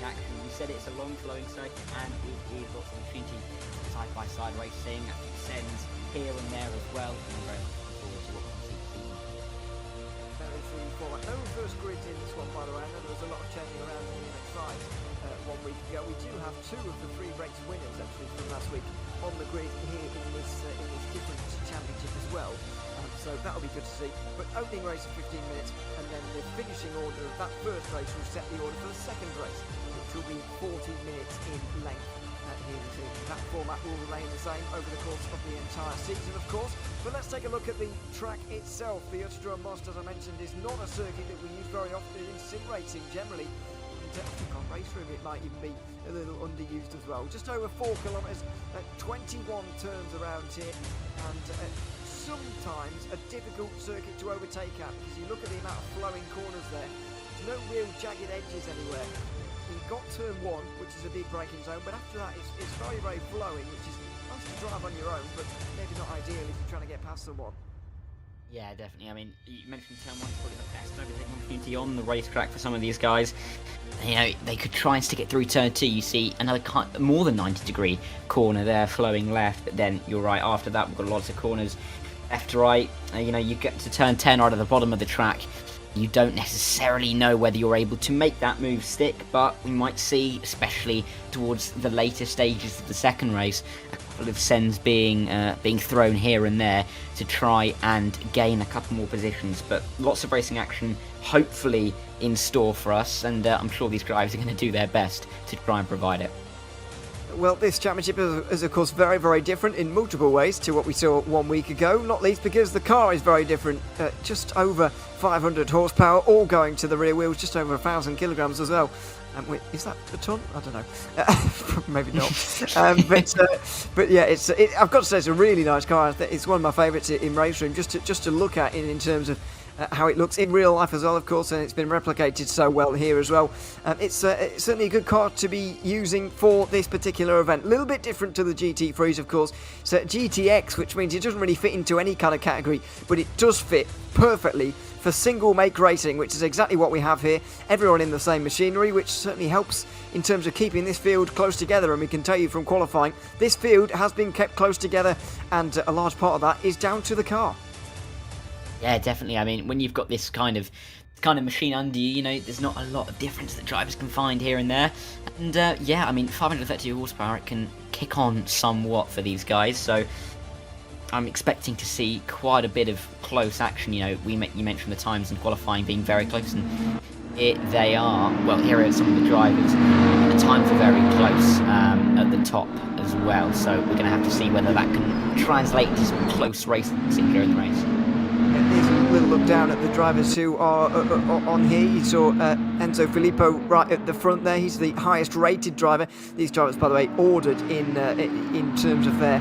racing action. We said it's a long flowing circuit, and it is lots of opportunity side-by-side racing. Sends here and there as well. I'm very much looking forward to what we see this season. Very true format. No reverse grids in this one, by the way. I know there was a lot of changing around in the MX-5 1 week ago. We do have 2 of the 3 race winners actually from last week on the grid here in this different championship as well. So that'll be good to see. But opening race of 15 minutes, and then the finishing order of that first race will set the order for the second race, which will be 40 minutes in length. Here this evening. That format will remain the same over the course of the entire season, of course. But let's take a look at the track itself. The Autodrome Most, as I mentioned, is not a circuit that we use very often in sim racing generally. I think on RaceRoom it might even be a little underused as well. Just over 4 kilometres, 21 turns around here, and sometimes a difficult circuit to overtake at, because you look at the amount of flowing corners there. There's no real jagged edges anywhere. You've got turn 1, which is a big braking zone, but after that it's very, very flowing, which is nice to drive on your own, but maybe not ideal if you're trying to get past someone. Yeah, definitely. I mean, you mentioned turn 1 is probably the best overtaking opportunity on the racetrack for some of these guys. You know, they could try and stick it through turn 2. You see another more than 90-degree corner there, flowing left, but then you're right, after that we've got lots of corners left to right. You know, you get to turn 10 right at the bottom of the track. You don't necessarily know whether you're able to make that move stick, but we might see, especially towards the later stages of the second race, a couple of sends being thrown here and there to try and gain a couple more positions. But lots of racing action, hopefully, in store for us, and I'm sure these drivers are going to do their best to try and provide it. Well, this championship is of course very, very different in multiple ways to what we saw 1 week ago, not least because the car is very different. Just over 500 horsepower, all going to the rear wheels, just over 1,000 kilograms as well. Wait, is that a ton? I don't know. Maybe not. But yeah, I've got to say it's a really nice car. It's one of my favourites in RaceRoom, just to look at in terms of how it looks in real life as well, of course, and it's been replicated so well here as well. It's certainly a good car to be using for this particular event. A little bit different to the GT3s, of course. It's a GTX, which means it doesn't really fit into any kind of category, but it does fit perfectly for single make racing, which is exactly what we have here. Everyone in the same machinery, which certainly helps in terms of keeping this field close together. And we can tell you from qualifying, this field has been kept close together, and a large part of that is down to the car. Yeah, definitely. I mean, when you've got this kind of machine under you, you know, there's not a lot of difference that drivers can find here and there. And yeah, I mean, 530 horsepower, it can kick on somewhat for these guys. So I'm expecting to see quite a bit of close action. You know, you mentioned the times in qualifying being very close, and they are. Well, here are some of the drivers. The times are very close at the top as well. So we're going to have to see whether that can translate into some close racing here in the race. Here's a little look down at the drivers who are on here. You saw Enzo Filippo right at the front there. He's the highest rated driver. These drivers, by the way, ordered in terms of their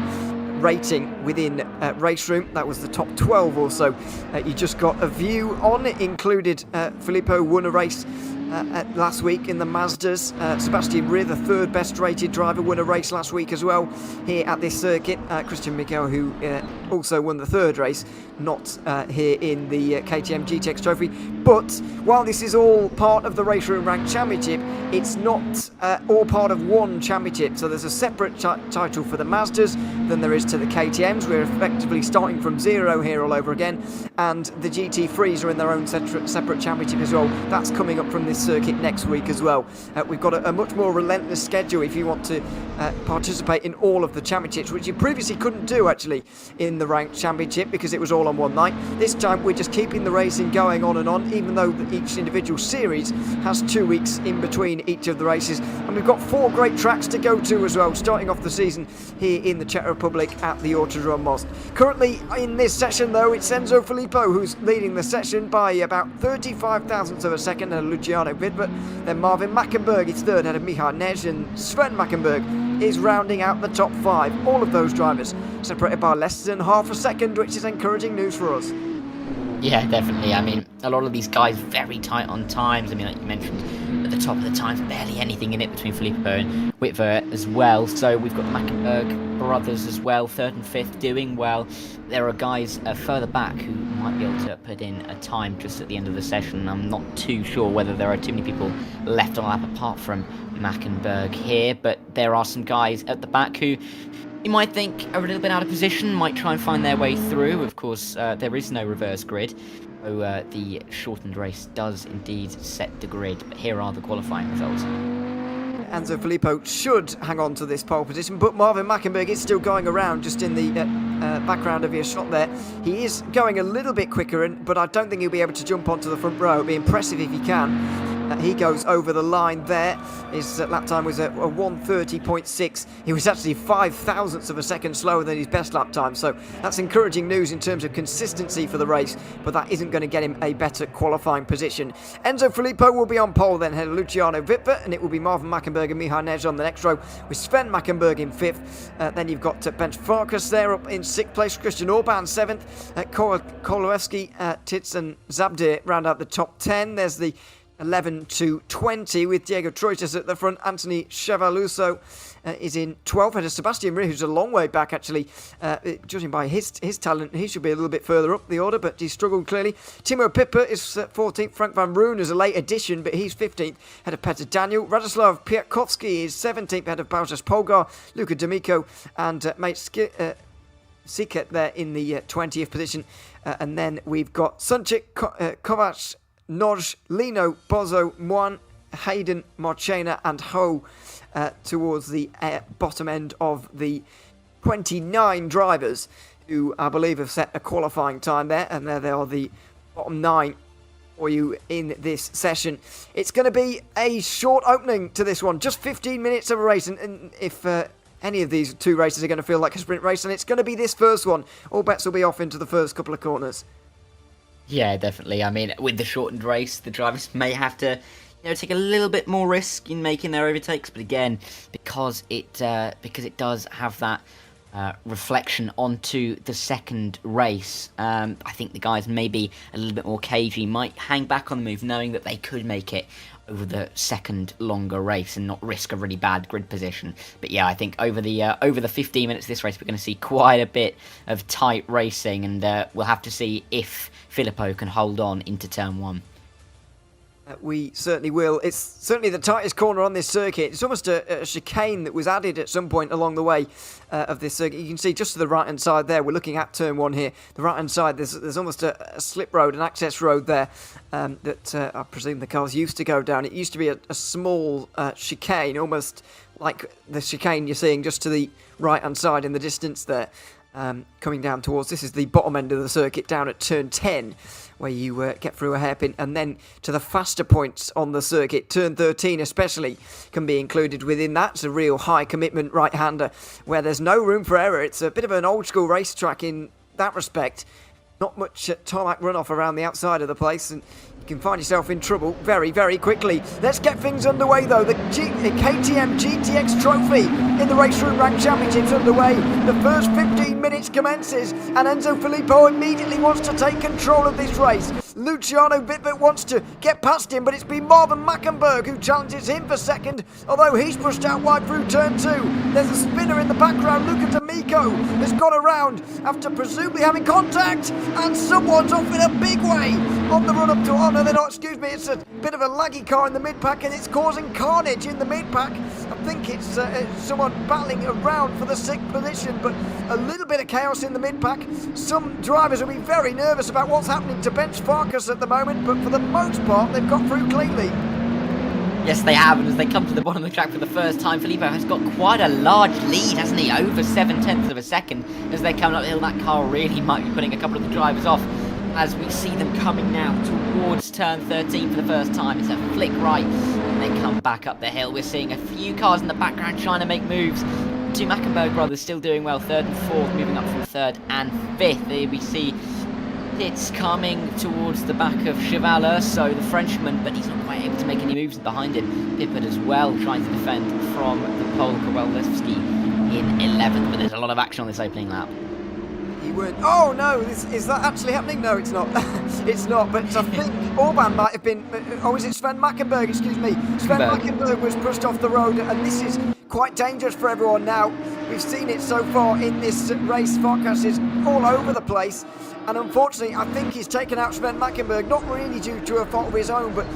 rating within RaceRoom. That was the top 12 or so. You just got a view on. It included Filippo won a race last week in the Mazdas. Sebastian Rea, the third best rated driver, won a race last week as well here at this circuit. Christian Mikel, who also won the third race, not here in the KTM GTX trophy. But while this is all part of the RaceRoom Ranked Championship, it's not all part of one championship. So there's a separate title for the Mazdas than there is to the KTMs. We're effectively starting from zero here all over again, and the GT3s are in their own separate championship as well. That's coming up from this circuit next week as well. We've got a much more relentless schedule if you want to participate in all of the championships, which you previously couldn't do actually in the Ranked Championship because it was all on one night. This time we're just keeping the racing going on and on, even though each individual series has 2 weeks in between each of the races. And we've got 4 great tracks to go to as well, starting off the season here in the Czech Republic at the Autodrome Most. Currently in this session though, it's Enzo Filippo who's leading the session by about 35 thousandths of a second, and Luciano Vidbert. Then Marvin Mackenberg is third ahead of Michal Nej, and Sven Mackenberg is rounding out the top 5. All of those drivers separated by less than half a second, which is encouraging news for us. Yeah, definitely. I mean, a lot of these guys very tight on times. I mean, like you mentioned, at the top of the times, barely anything in it between Filippo and Whitver as well. So we've got the Mackenberg brothers as well, third and fifth, doing well. There are guys further back who might be able to put in a time just at the end of the session. I'm not too sure whether there are too many people left on lap apart from Mackenberg here, but there are some guys at the back who you might think are a little bit out of position, might try and find their way through. Of course, there is no reverse grid, so the shortened race does indeed set the grid. But here are the qualifying results. Enzo Filippo should hang on to this pole position, but Marvin Mackenberg is still going around just in the background of your shot there. He is going a little bit quicker, but I don't think he'll be able to jump onto the front row. It'd be impressive if he can. He goes over the line there. His lap time was a 1:30.6. He was actually 0.005 of a second slower than his best lap time, so that's encouraging news in terms of consistency for the race, but that isn't going to get him a better qualifying position. Enzo Filippo will be on pole, then ahead of Luciano Witwer, and it will be Marvin Mackenberg and Mihai Nej on the next row, with Sven Mackenberg in 5th. Then you've got Bench Farkas there up in 6th place, Christian Orban 7th, Kolowski, Tits and Zabdir round out the top 10. There's the 11 to 20 with Diego Troitas at the front. Anthony Chavaluso is in 12th, and Sebastian Rie, who's a long way back actually, judging by his talent, he should be a little bit further up the order, but he's struggled clearly. Timo Pipper is 14th, Frank van Roon is a late addition, but he's 15th, ahead of Peter Daniel. Radoslav Piatkowski is 17th, ahead of Bautas Polgar, Luka D'Amico, and mate Siket there in the 20th position. And then we've got Sunchik, Kovac, Noj, Lino, Bozo, Moine, Hayden, Marchena and Ho towards the bottom end of the 29 drivers who I believe have set a qualifying time there, and there they are, the bottom 9 for you in this session. It's going to be a short opening to this one, just 15 minutes of a race, and if any of these two races are going to feel like a sprint race, and it's going to be this first one. All bets will be off into the first couple of corners. Yeah, definitely. I mean, with the shortened race, the drivers may have to, take a little bit more risk in making their overtakes. But again, because it does have that reflection onto the second race, I think the guys maybe a little bit more cagey, might hang back on the move, knowing that they could make it over the second longer race and not risk a really bad grid position. But yeah, I think over the 15 minutes of this race, we're going to see quite a bit of tight racing, and we'll have to see if Filippo can hold on into turn 1. We certainly will. It's certainly the tightest corner on this circuit. It's almost a chicane that was added at some point along the way of this circuit. You can see just to the right-hand side there, we're looking at turn 1 here. The right-hand side, there's almost a slip road, an access road there that I presume the cars used to go down. It used to be a small chicane, almost like the chicane you're seeing just to the right-hand side in the distance there. Coming down towards, this is the bottom end of the circuit down at turn 10, where you get through a hairpin, and then to the faster points on the circuit. Turn 13 especially can be included within that. It's a real high commitment right-hander where there's no room for error. It's a bit of an old school racetrack in that respect. Not much tarmac runoff around the outside of the place, and you can find yourself in trouble very, very quickly. Let's get things underway though. The KTM GTX trophy in the RaceRoom Rank Championships underway. The first 15 minutes commences, and Enzo Filippo immediately wants to take control of this race. Luciano Witwer wants to get past him, but it's been Marvin Mackenberg who challenges him for second, although he's pushed out wide through turn 2. There's a spinner in the background. Luka D'Amico has gone around after presumably having contact, and someone's off in a big way on the run up to, oh no they're not, excuse me, it's a bit of a laggy car in the mid-pack, and it's causing carnage in the mid-pack. I think it's someone battling around for the 6th position, but a little bit of chaos in the mid-pack. Some drivers will be very nervous about what's happening to Bench Farkas at the moment, but for the most part they've got through cleanly. Yes, they have, and as they come to the bottom of the track for the first time, Filippo has got quite a large lead, hasn't he? Over 0.7 of a second. As they're coming up the hill, that car really might be putting a couple of the drivers off, as we see them coming now towards turn 13 for the first time. It's a flick right, and they come back up the hill. We're seeing a few cars in the background trying to make moves. Two Mackenberg brothers still doing well, 3rd and 4th, moving up from 3rd and 5th. Here we see it's coming towards the back of Chevaler, so the Frenchman, but he's not quite able to make any moves behind him. Pippert as well, trying to defend from the pole. Kowalewski in 11th, but there's a lot of action on this opening lap. He weren't. Oh no! Is that actually happening? No, it's not. It's not. But I think Orban might have been. Oh, is it Sven Mackenberg? Excuse me. Sven Mackenberg was pushed off the road, and this is quite dangerous for everyone now. We've seen it so far in this race. Farkas is all over the place, and unfortunately, I think he's taken out Sven Mackenberg. Not really due to a fault of his own, but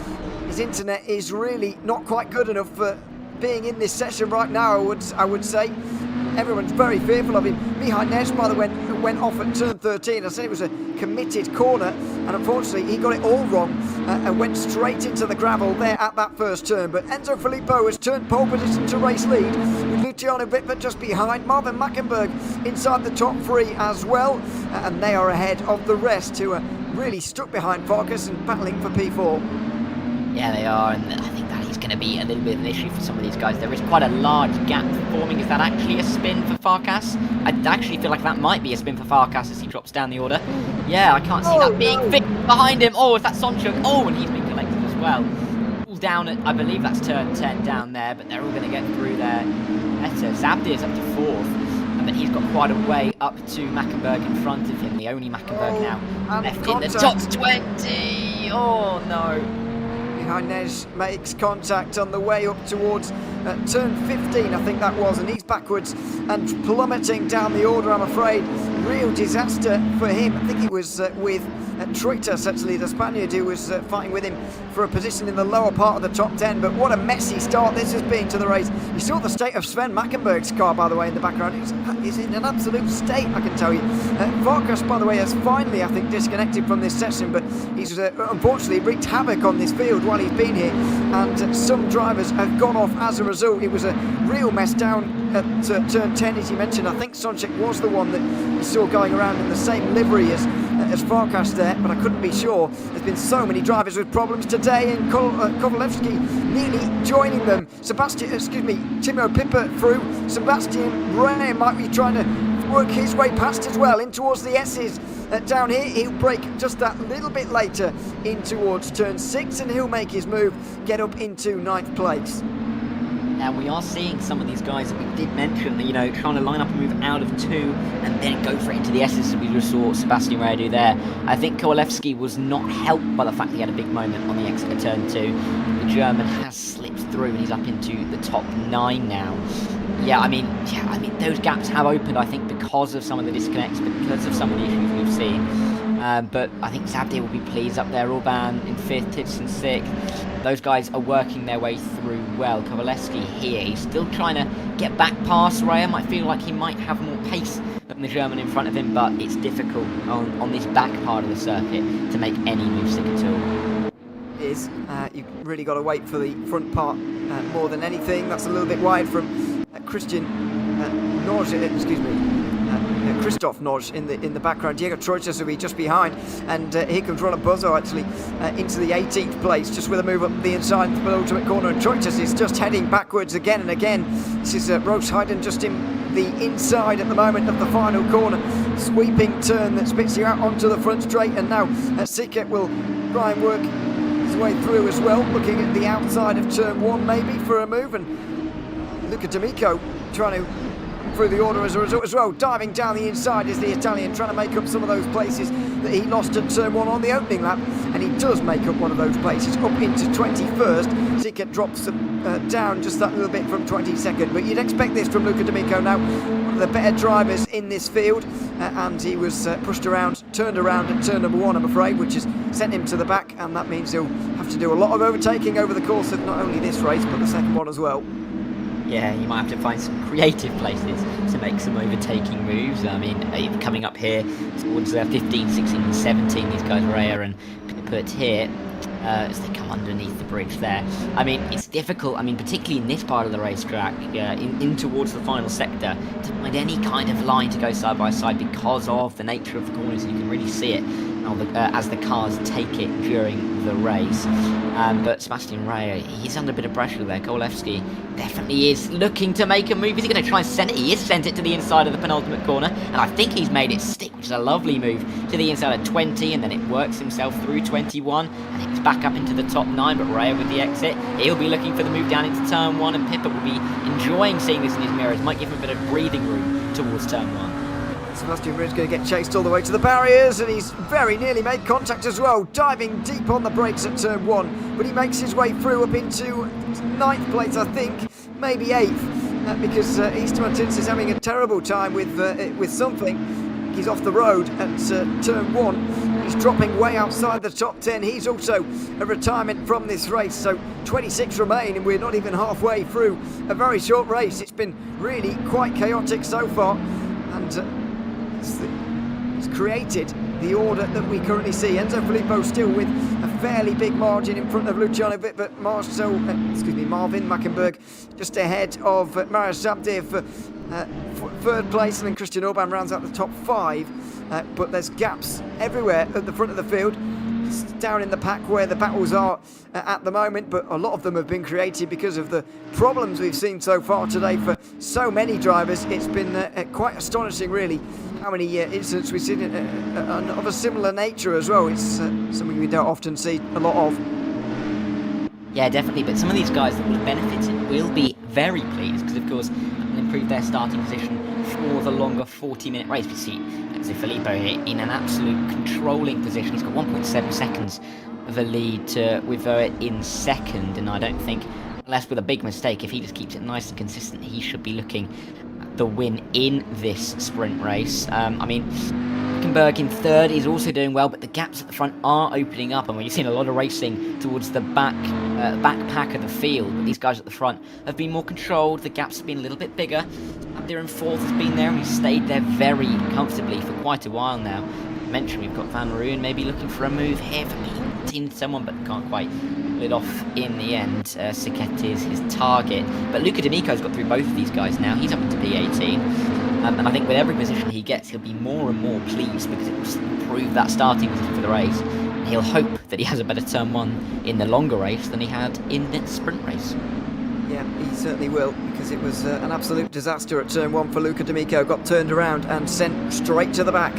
his internet is really not quite good enough for being in this session right now. I would say. Everyone's very fearful of him. Mihai Nes, by the way, went off at turn 13. I said it was a committed corner, and unfortunately he got it all wrong and went straight into the gravel there at that first turn. But Enzo Filippo has turned pole position to race lead, with Luciano Wittmer just behind. Marvin Mackenberg inside the top 3 as well, and they are ahead of the rest, who are really stuck behind Farkas and battling for P4. Yeah, they are, and I think that is going to be a little bit of an issue for some of these guys. There is quite a large gap forming. Is that actually a spin for Farkas? I actually feel like that might be a spin for Farkas as he drops down the order. Yeah, I can't see that being fit behind him. Oh, is that Sonchuk? Oh, and he's been collected as well. All down at, I believe that's turn 10 down there, but they're all going to get through there. Zabdi is up to 4th. But he's got quite a way up to Mackenberg in front of him. The only Mackenberg now left in the top 20. Oh, no. Nes makes contact on the way up towards turn 15, I think that was, and he's backwards and plummeting down the order, I'm afraid. Real disaster for him. I think it was with Troitas, actually, the Spaniard who was fighting with him for a position in the lower part of the top 10. But what a messy start this has been to the race. You saw the state of Sven Mackenberg's car, by the way, in the background. It's in an absolute state, I can tell you. Farkas, by the way, has finally, I think, disconnected from this session, but he's unfortunately wreaked havoc on this field while he's been here, and some drivers have gone off as a result. It was a real mess down at turn 10, as you mentioned. I think Sonchik was the one that you saw going around in the same livery as Farkas there, but I couldn't be sure. There's been so many drivers with problems today, and Kovalevsky nearly joining them. Timo Pippa through. Sebastian Ray might be trying to work his way past as well in towards the S's. Down here, he'll brake just that little bit later in towards turn 6, and he'll make his move, get up into 9th place. Now we are seeing some of these guys that we did mention, you know, trying to line up a move out of 2 and then go for it into the S's, as we just saw Sebastian Ray do there. I think Kowalewski was not helped by the fact that he had a big moment on the exit of turn 2. The German has slipped through and he's up into the top 9 now. Yeah, I mean, those gaps have opened, I think, because of some of the disconnects, because of some of the issues we've seen. But I think Zabdi will be pleased up there. Orban in 5th, Tits in 6th. Those guys are working their way through well. Kowalewski here, he's still trying to get back past Ray. I feel like he might have more pace than the German in front of him, but it's difficult on this back part of the circuit to make any move stick at all. It is. You've really got to wait for the front part more than anything. That's a little bit wide from Christian Christoph Noj in the background. Diego Troitas will be just behind, and here comes Ronald Buzzo actually into the 18th place, just with a move up the inside of the ultimate corner, and Troitas is just heading backwards again and again. This is Rose Hayden just in the inside at the moment of the final corner, sweeping turn that spits you out onto the front straight, and now Siket will try and work his way through as well, looking at the outside of turn 1 maybe for a move, and Luca D'Amico trying to through the order as a result as well. Diving down the inside is the Italian, trying to make up some of those places that he lost at turn 1 on the opening lap, and he does make up one of those places up into 21st. Siket drops down just that little bit from 22nd, but you'd expect this from Luca D'Amico now, one of the better drivers in this field, and he was pushed around, turned around at turn number 1, I'm afraid, which has sent him to the back, and that means he'll have to do a lot of overtaking over the course of not only this race but the second one as well. Yeah, you might have to find some creative places to make some overtaking moves. I mean, coming up here towards 15, 16 and 17, these guys, Raya and Pippert here, as they come underneath the bridge there. I mean, it's difficult, particularly in this part of the racetrack, in towards the final sector, to find any kind of line to go side by side because of the nature of the corners, and you can really see it as the cars take it during the race. But Sebastian Ray, he's under a bit of pressure there. Kowalewski definitely is looking to make a move. Is he going to try and send it? He is sent it to the inside of the penultimate corner, and I think he's made it stick, which is a lovely move, to the inside of 20, and then it works himself through 21, and it's back up into the top 9, but Ray with the exit, he'll be looking for the move down into turn 1, and Pippa will be enjoying seeing this in his mirrors. Might give him a bit of breathing room towards turn 1. Sebastian Ruud's going to get chased all the way to the barriers, and he's very nearly made contact as well, diving deep on the brakes at turn 1. But he makes his way through up into 9th place, I think, maybe 8th, because East Martins is having a terrible time with something. He's off the road at turn 1. He's dropping way outside the top 10. He's also a retirement from this race. So 26 remain, and we're not even halfway through a very short race. It's been really quite chaotic so far, and it's created the order that we currently see. Enzo Filippo still with a fairly big margin in front of Luciano Vitt, but Marvin Mackenberg just ahead of Marius Zabdir for 3rd place, and then Christian Orban rounds out the top 5. But there's gaps everywhere at the front of the field. It's down in the pack where the battles are at the moment, but a lot of them have been created because of the problems we've seen so far today for so many drivers. It's been quite astonishing, really, how many incidents we've seen of a similar nature as well. It's something we don't often see a lot of. Yeah, definitely, but some of these guys that will have benefited will be very pleased because, of course, they'll improve their starting position for the longer 40-minute race. We see Enzo Filippo here in an absolute controlling position. He's got 1.7 seconds of a lead with Voet in 2nd, and I don't think, unless with a big mistake, if he just keeps it nice and consistent, he should be looking at the win in this sprint race. I mean, Hülkenberg in 3rd is also doing well, but the gaps at the front are opening up, and we've seen a lot of racing towards the back pack of the field, but these guys at the front have been more controlled. The gaps have been a little bit bigger. Abdir in 4th has been there, and he's stayed there very comfortably for quite a while now. I mentioned we've got Van Rooyen maybe looking for a move here for beating someone, but can't quite pull it off in the end. Siket is his target, but Luca D'Amico's got through both of these guys now. He's up into P18. And I think with every position he gets, he'll be more and more pleased because it will improve that starting position for the race. And he'll hope that he has a better turn 1 in the longer race than he had in the sprint race. Yeah, he certainly will, because it was an absolute disaster at turn 1 for Luca D'Amico. Got turned around and sent straight to the back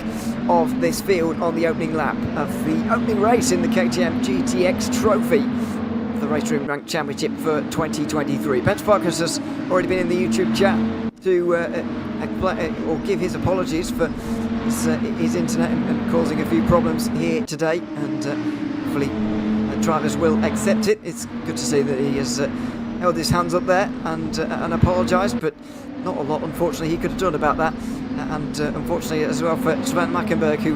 of this field on the opening lap of the opening race in the KTM GTX Trophy, the RaceRoom Ranked Championship for 2023. Ben Sparkus has already been in the YouTube chat to give his apologies for his internet and causing a few problems here today, and hopefully drivers will accept it. It's good to see that he has held his hands up there and apologised, but not a lot, unfortunately, he could have done about that. And unfortunately as well for Sven Mackenberg, who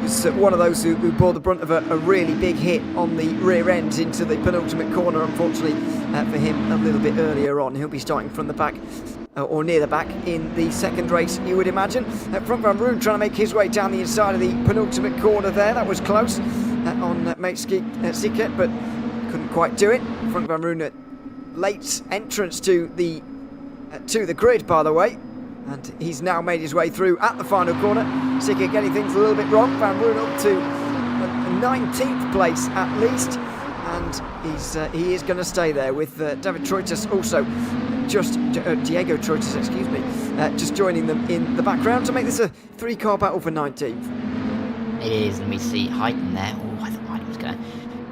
was one of those who bore the brunt of a really big hit on the rear end into the penultimate corner, unfortunately for him a little bit earlier on. He'll be starting from the back, or near the back, in the 2nd race, you would imagine. Front Van Rooyen trying to make his way down the inside of the penultimate corner there. That was close on mate Siket, but couldn't quite do it. Front Van Rooyen late entrance to the grid, by the way, and he's now made his way through at the final corner. Siket getting things a little bit wrong. Van Rooyen up to 19th place at least, and he is going to stay there with David Troitas also Diego Troitas, excuse me, just joining them in the background to make this a 3-car battle for 19th. It is, and we see Heiden there. Oh, I thought Heiden was going to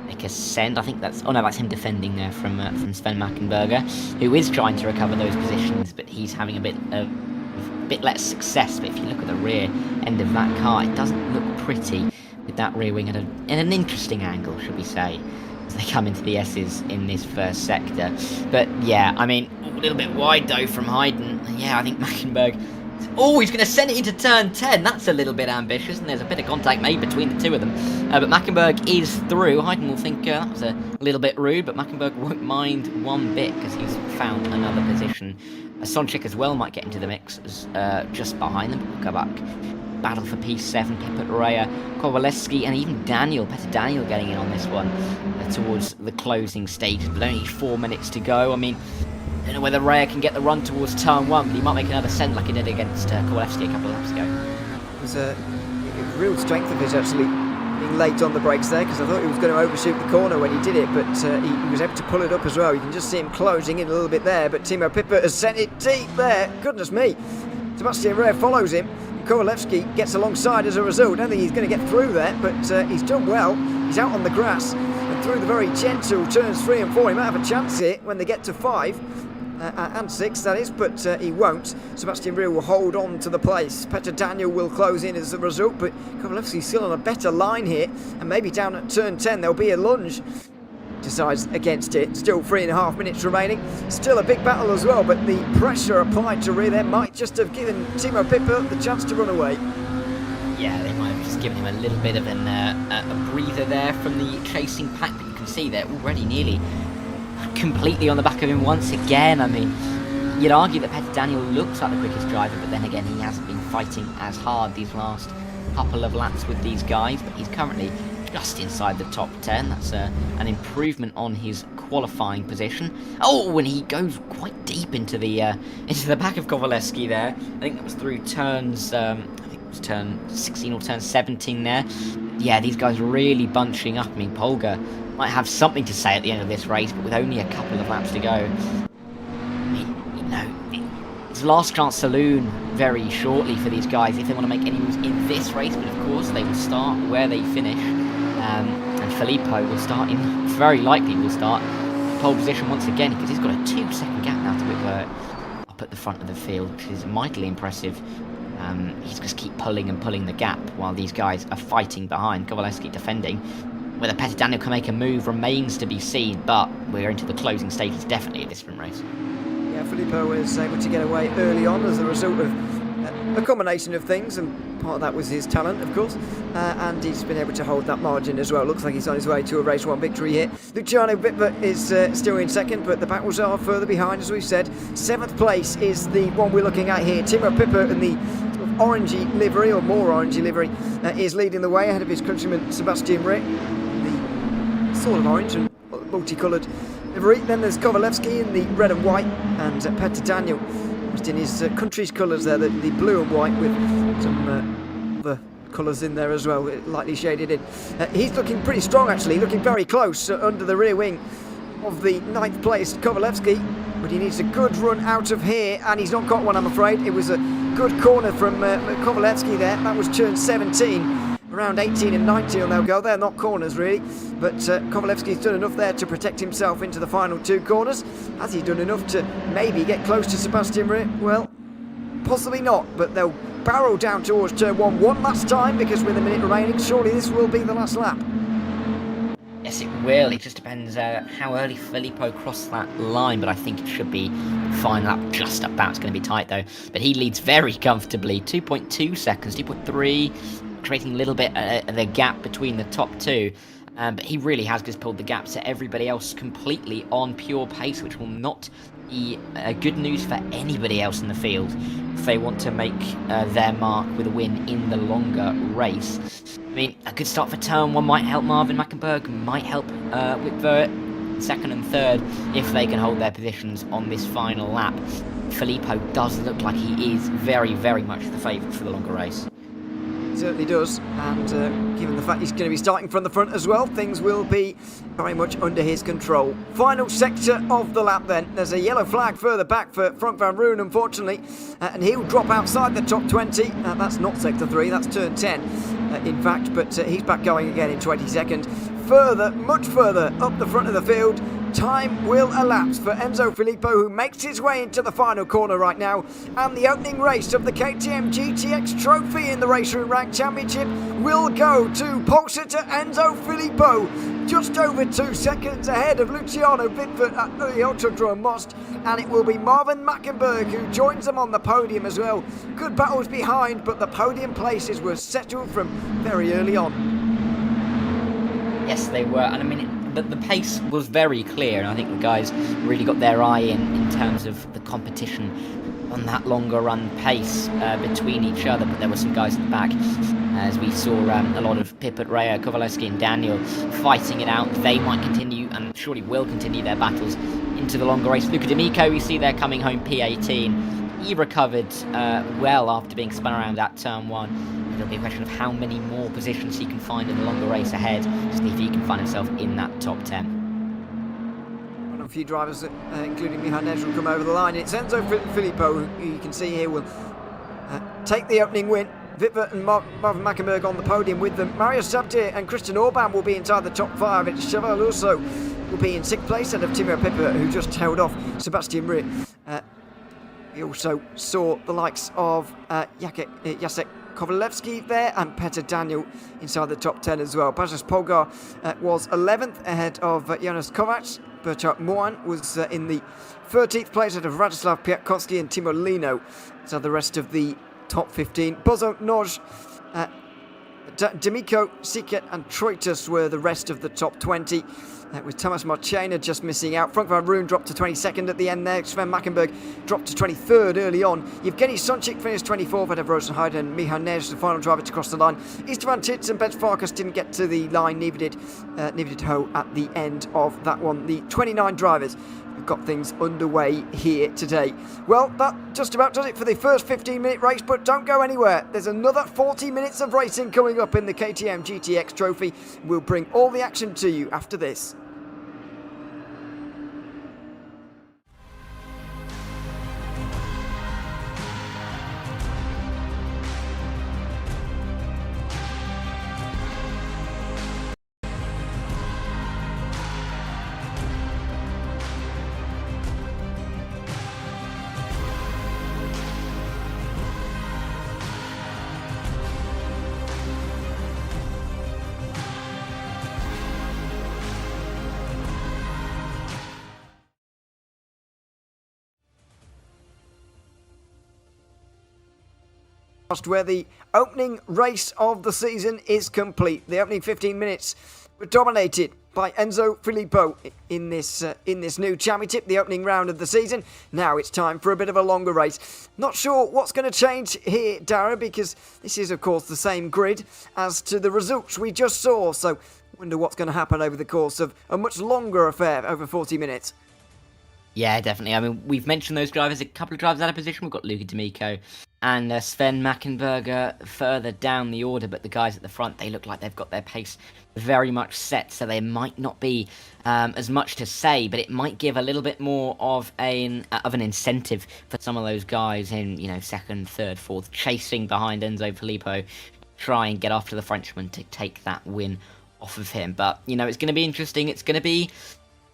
make a send. I think that's him defending there from Sven Mackenberger, who is trying to recover those positions, but he's having a bit less success. But if you look at the rear end of that car, it doesn't look pretty with that rear wing at an interesting angle, should we say, as they come into the S's in this first sector. But yeah, I mean, a little bit wide though from Heiden. Yeah, I think Mackenberg. Oh, he's going to send it into turn 10. That's a little bit ambitious, and there's a bit of contact made between the two of them. But Mackenberg is through. Heiden will think that was a little bit rude, but Mackenberg won't mind one bit because he's found another position. Sonchik as well might get into the mix just behind them, but we'll go back. Battle for P7, Pipet Raya, Kowaleski, and even Peter Daniel getting in on this one towards the closing stages. But only 4 minutes to go. I mean, I don't know whether Raya can get the run towards turn 1, but he might make another send like he did against Kowaleski a couple of laps ago. It was a real strength of his, actually, being late on the brakes there, because I thought he was going to overshoot the corner when he did it, but he was able to pull it up as well. You can just see him closing in a little bit there, but Timo Pipet has sent it deep there. Goodness me. Sebastian Raya follows him. Kowalewski gets alongside as a result. I don't think he's going to get through there, but he's done well. He's out on the grass and through the very gentle turns 3 and 4. He might have a chance here when they get to 5. and 6th, that is, but he won't. Sebastian Riel will hold on to the place. Petter Daniel will close in as a result, but Kowalewski's still on a better line here, and maybe down at turn 10 there'll be a lunge. Decides against it. Still 3.5 minutes remaining. Still a big battle as well, but the pressure applied to Riel there might just have given Timo Pipper the chance to run away. Yeah, they might have just given him a little bit of a breather there from the chasing pack, but you can see they're already nearly completely on the back of him once again. I mean, you'd argue that Petter Daniel looks like the quickest driver, but then again, he hasn't been fighting as hard these last couple of laps with these guys, but he's currently just inside the top 10. That's an improvement on his qualifying position. Oh, and he goes quite deep into the back of Kowalewski there. I think that was through turns, I think it was turn 16 or turn 17 there. Yeah, these guys are really bunching up. I mean, Polgar might have something to say at the end of this race, but with only a couple of laps to go. I mean, you know, it's last chance saloon very shortly for these guys if they want to make any moves in this race, but of course they will start where they finish. And Filippo will start very likely will start pole position once again, because he's got a 2-second gap now to Whitver up at the front of the field, which is mightily impressive. He's just keep pulling and pulling the gap while these guys are fighting behind. Kowalewski defending. Whether Petter Daniel can make a move remains to be seen, but we're into the closing stages, definitely a different race. Yeah, Filippo was able to get away early on as a result of a combination of things, and part of that was his talent, of course, and he's been able to hold that margin as well. Looks like he's on his way to a race 1 victory here. Luciano Witwer is still in 2nd, but the battles are further behind, as we've said. 7th place is the one we're looking at here. Timo Pipper in the sort of orangey livery, or more orangey livery, is leading the way ahead of his countryman Sebastian Riel. The sort of orange and multicoloured livery. Then there's Kowalewski in the red and white, and Petter Daniel just in his country's colours there, the blue and white with some other colours in there as well, lightly shaded in. He's looking pretty strong actually, looking very close under the rear wing of the 9th place Kowalewski, but he needs a good run out of here, and he's not got one, I'm afraid. It was a good corner from Kowalewski there. That was turn 17. Around 18 and 19 they'll go. They're not corners really, but Kowalewski's done enough there to protect himself into the final 2 corners. Has he done enough to maybe get close to Sebastian Riel? Well, possibly not, but they'll barrel down towards turn 1 one last time, because with a minute remaining, surely this will be the last lap. Yes, it will. It just depends how early Filippo crossed that line, but I think it should be fine lap just about. It's going to be tight though, but he leads very comfortably, 2.2 seconds, 2.3, creating a little bit of the gap between the top 2. But he really has just pulled the gap to everybody else completely on pure pace, which will not be good news for anybody else in the field if they want to make their mark with a win in the longer race. I mean, a good start for turn 1 might help Marvin Mackenberg, might help Witwer 2nd and 3rd if they can hold their positions on this final lap. Filippo does look like he is very, very much the favourite for the longer race. He certainly does, and given the fact he's going to be starting from the front as well, things will be very much under his control. Final sector of the lap then. There's a yellow flag further back for Frank van Roon, unfortunately, and he'll drop outside the top 20. That's not sector 3, that's turn 10, in fact, but he's back going again in 22nd. Further, much further up the front of the field, time will elapse for Enzo Filippo, who makes his way into the final corner right now, and the opening race of the KTM GTX trophy in the RaceRoom Rank Championship will go to pole sitter Enzo Filippo, just over 2 seconds ahead of Luciano Witwer at the Autodrome Most, and it will be Marvin Mackenberg who joins them on the podium as well. Good battles behind, but the podium places were settled from very early on. Yes, they were, and I mean, the pace was very clear, and I think the guys really got their eye in terms of the competition on that longer run pace between each other, but there were some guys in the back, as we saw a lot of Pipper, Rea, Kowalewski and Daniel fighting it out. They might continue, and surely will continue their battles into the longer race. Luca D'Amico, we see there coming home P18. He recovered well after being spun around at turn 1. It'll be a question of how many more positions he can find in the longer race ahead, to see if he can find himself in that top 10. A few drivers, including Mihan Nezra, will come over the line. It's Enzo Filippo, who you can see here will take the opening win. Witwer and Marvin Mackenberg on the podium with them. Mario Sabtir and Christian Orban will be inside the top 5. It's Cheval Urso will be in 6th place out of Timo Pippa, who just held off Sebastian Rea. We also saw the likes of Jacek Kowalewski there and Petr Daniel inside the top 10 as well. Bajas Polgar was 11th ahead of Jonas Kovacs. Berchart Moan was in the 13th place out of Radoslav Piatkowski and Timo Lino. So the rest of the top 15. Bozo Noj, D'Amico, Siket and Troitus were the rest of the top 20. With Thomas Marchena just missing out. Frank van Roon dropped to 22nd at the end there. Sven Mackenberg dropped to 23rd early on. Yevgeny Sonchik finished 24th ahead of Rosenheide and Michal Nej, the final driver to cross the line. Istvan Tits and Benj Farkas didn't get to the line, neither did Ho at the end of that one. The 29 drivers have got things underway here today. Well, that just about does it for the first 15-minute race, but don't go anywhere. There's another 40 minutes of racing coming up in the KTM GTX Trophy. We'll bring all the action to you after this. Where the opening race of the season is complete. The opening 15 minutes were dominated by Enzo Filippo in this new championship, the opening round of the season. Now it's time for a bit of a longer race. Not sure what's going to change here, Dara, because this is of course the same grid as to the results we just saw, so wonder what's going to happen over the course of a much longer affair, over 40 minutes. Yeah, definitely. I mean, we've mentioned those drivers, a couple of drivers out of position. We've got Luca D'Amico and Sven Mackenberger further down the order, but the guys at the front, they look like they've got their pace very much set, so there might not be as much to say, but it might give a little bit more of an incentive for some of those guys in, you know, 2nd, 3rd, 4th, chasing behind Enzo Filippo, try and get after the Frenchman to take that win off of him. But, you know, it's going to be interesting. It's going to be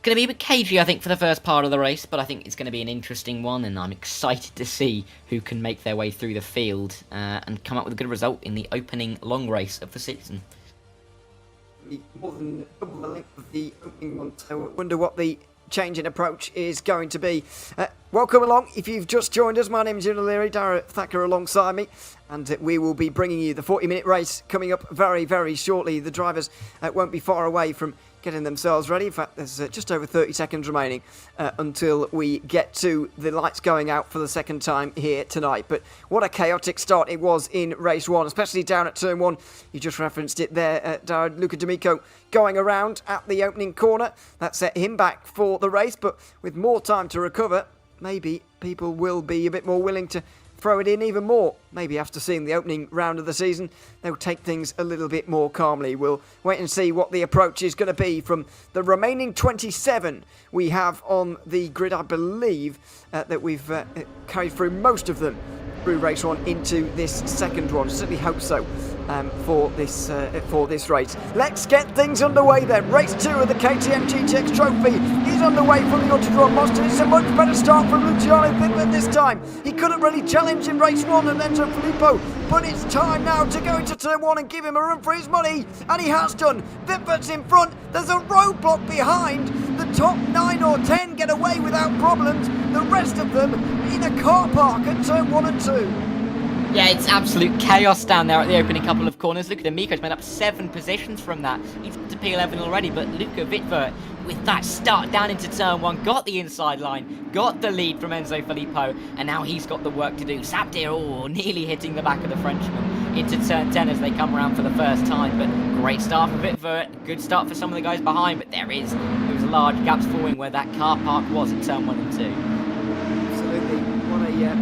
a bit cagey, I think, for the first part of the race, but I think it's going to be an interesting one, and I'm excited to see who can make their way through the field and come up with a good result in the opening long race of the season. More than double the length of the opening one, so I wonder what the change in approach is going to be. Welcome along. If you've just joined us, my name is Ian O'Leary, Dara Thacker alongside me, and we will be bringing you the 40-minute race coming up very, very shortly. The drivers won't be far away from getting themselves ready. In fact, there's just over 30 seconds remaining until we get to the lights going out for the second time here tonight. But what a chaotic start it was in race 1, especially down at turn 1. You just referenced it there, Luca D'Amico going around at the opening corner. That set him back for the race, but with more time to recover, maybe people will be a bit more willing to throw it in even more. Maybe after seeing the opening round of the season, they'll take things a little bit more calmly. We'll wait and see what the approach is going to be from the remaining 27 we have on the grid. I believe that we've carried through most of them through race 1 into this second one. Certainly hope so for this race. Let's get things underway then. Race 2 of the KTM GTX Trophy is underway from the Autodrome Monster. It's a much better start from Luciano Pippa this time. He couldn't really challenge in race 1 and Enzo Filippo, but it's time now to go into turn 1 and give him a run for his money, and he has done. Pippa's in front. There's a roadblock behind. The top 9 or 10 get away without problems. The rest of them in a car park at turn 1 and 2. Yeah, it's absolute chaos down there at the opening couple of corners. Luca D'Amico's made up 7 positions from that. He's to P11 already, but Luca Wittwer, with that start down into turn 1, got the inside line, got the lead from Enzo Filippo, and now he's got the work to do. Sabdir, nearly hitting the back of the Frenchman into turn 10 as they come around for the first time, but great start for Wittwer, good start for some of the guys behind, but those large gaps forming where that car park was at turn 1 and 2. Absolutely.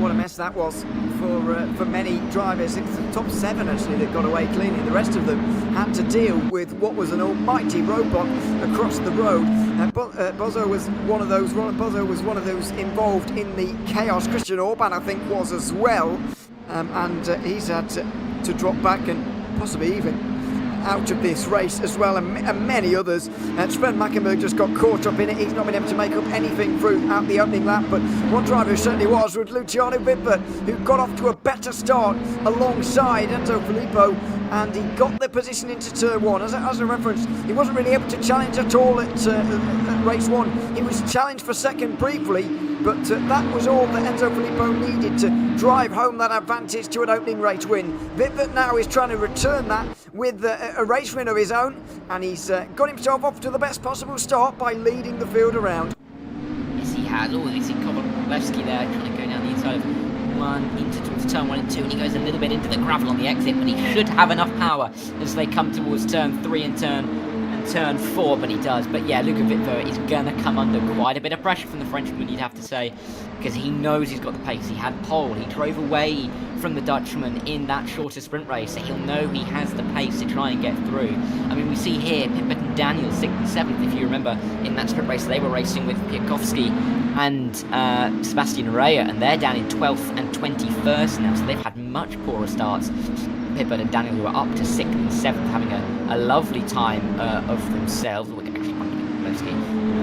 What a mess that was for many drivers. It's the top 7 actually that got away cleanly. The rest of them had to deal with what was an almighty roadblock across the road. Bozo was one of those. Bozo was one of those involved in the chaos. Christian Orban, I think, was as well, and he's had to drop back and possibly even out of this race as well, and many others. Sven Mackenberg just got caught up in it. He's not been able to make up anything throughout the opening lap, but one driver who certainly was Luciano Wittbert, who got off to a better start alongside Enzo Filippo, and he got the position into turn 1. As a reference, he wasn't really able to challenge at all at race 1. He was challenged for second briefly, but that was all that Enzo Filippo needed to drive home that advantage to an opening race win. Wittbert now is trying to return that with a race win of his own, and he's got himself off to the best possible start by leading the field around. Yes, he has. Oh, you see Kovalevsky there trying to go down the inside of 1 into towards turn 1 and 2, and he goes a little bit into the gravel on the exit, but he should have enough power as they come towards turn 3 and turn 4, but he does. But yeah, Luca Wittbert is going to come under quite a bit of pressure from the Frenchman, you'd have to say, because he knows he's got the pace. He had pole, he drove away from the Dutchman in that shorter sprint race, so he'll know he has the pace to try and get through. I mean, we see here Pippert and Daniel 6th and 7th, if you remember, in that sprint race they were racing with Piatkowski and Sebastian Rea, and they're down in 12th and 21st now, so they've had much poorer starts. Pippert and Daniel, who are up to 6th and 7th, having a lovely time of themselves. We're actually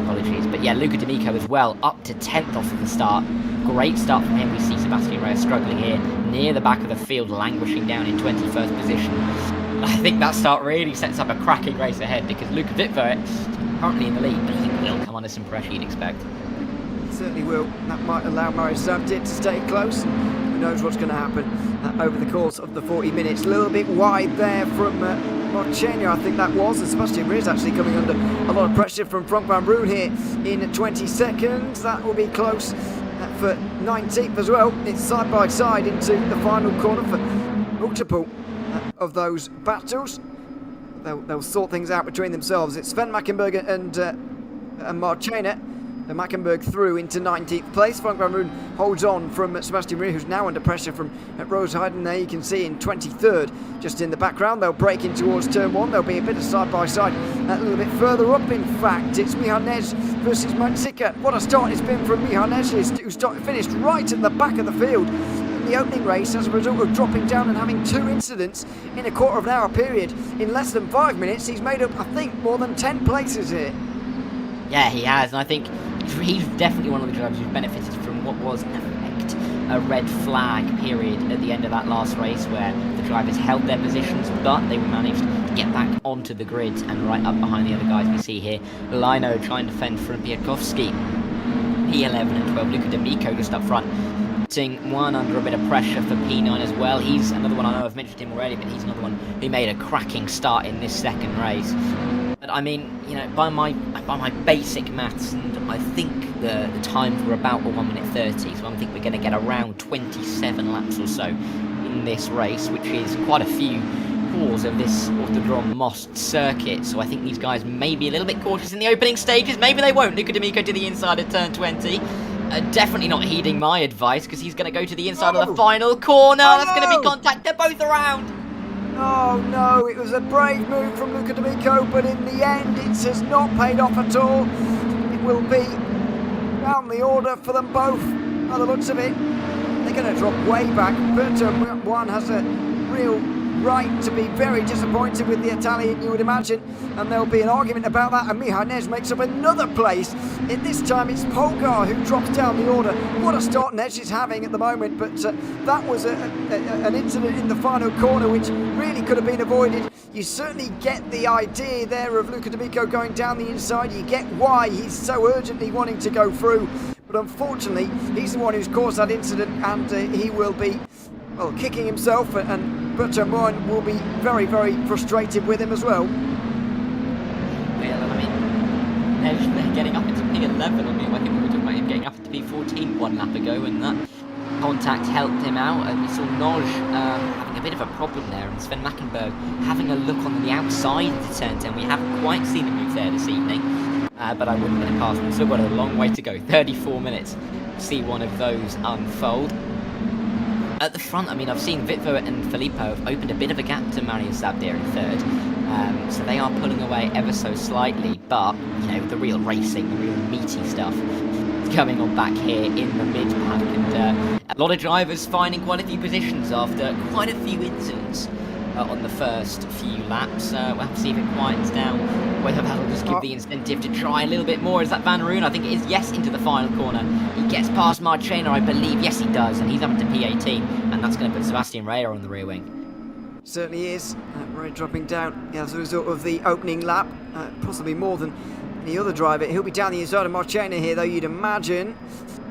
apologies. But yeah, Luca D'Amico as well, up to 10th off of the start. Great start from him. We see Sebastian Reyes struggling here, near the back of the field, languishing down in 21st position. I think that start really sets up a cracking race ahead, because Luca Wittbert currently in the lead, but he will come under some pressure, you'd expect. Certainly will. That might allow Marius Zabdic to stay close. Who knows what's going to happen over the course of the 40 minutes. A little bit wide there from Marchenio, I think that was. And Sebastian Reyes actually coming under a lot of pressure from Frank Van Roon here in 20 seconds. That will be close for 19th as well. It's side by side into the final corner for multiple of those battles. They'll sort things out between themselves. It's Sven Mackenberg and Marchena. The Mackenberg through into 19th place. Frank Van Roon holds on from Sebastian Reyes, who's now under pressure from Rose Hayden. There you can see in 23rd, just in the background. They'll break in towards turn 1. There'll be a bit of side-by-side a little bit further up, in fact. It's Mihanej versus Matsika. What a start it's been from Mihanej, who finished right at the back of the field in the opening race as a result of dropping down and having 2 incidents in a quarter of an hour period. In less than 5 minutes, he's made up, I think, more than 10 places here. Yeah, he has, and I think he's definitely one of the drivers who's benefited from what was, in effect, a red flag period at the end of that last race, where the drivers held their positions, but they managed to get back onto the grid and right up behind the other guys. We see here Lino trying to fend from Piatkowski, P11 and 12, Luca D'Amico just up front, putting one under a bit of pressure for P9 as well. He's another one, I know I've mentioned him already, but he's another one who made a cracking start in this second race. But I mean, you know, by my basic maths, and I think the times were about 1 minute 30, so I think we're going to get around 27 laps or so in this race, which is quite a few cores of this Autodrome Most circuit. So I think these guys may be a little bit cautious in the opening stages. Maybe they won't. Luca D'Amico to the inside at turn 20. Definitely not heeding my advice, because he's going to go to the inside of the final corner. That's going to be contact. They're both around. Oh no, it was a brave move from Luca D'Amico, but in the end it has not paid off at all. It will be down the order for them both, by the looks of it. They're going to drop way back. Berto One has a real right to be very disappointed with the Italian, you would imagine, and there'll be an argument about that, and Mihanej makes up another place. This time it's Polgar who drops down the order. What a start Než is having at the moment, but that was an incident in the final corner which really could have been avoided. You certainly get the idea there of Luca D'Amico going down the inside. You get why he's so urgently wanting to go through, but unfortunately he's the one who's caused that incident, and he will be, well, kicking himself, and Bertrand Moine will be very, very frustrated with him as well. Well, I mean, they're getting up into P11. I mean, I think we were talking about him getting up into P14 1 lap ago, and that contact helped him out. And we saw Noj having a bit of a problem there, and Sven Mackenberg having a look on the outside of the turn 10. We haven't quite seen him move there this evening, but I wouldn't put it past him. We've still got a long way to go, 34 minutes to see one of those unfold. At the front, I mean, I've seen Wittbert and Filippo have opened a bit of a gap to Marius Zabdir in third, so they are pulling away ever so slightly, but, you know, the real racing, the real meaty stuff is coming on back here in the mid-pack, and a lot of drivers finding quite a few positions after quite a few incidents on the first few laps. We'll have to see if it quiets down, whether that'll just give the incentive to try a little bit more. Is that Van Roon? I think it is. Yes, into the final corner. He gets past Marchena, I believe. Yes, he does, and he's up to P18, and that's going to put Sebastian Raya on the rear wing. Certainly is. Ray dropping down as a result of the opening lap, possibly more than any other driver. He'll be down the inside of Marchena here, though, you'd imagine.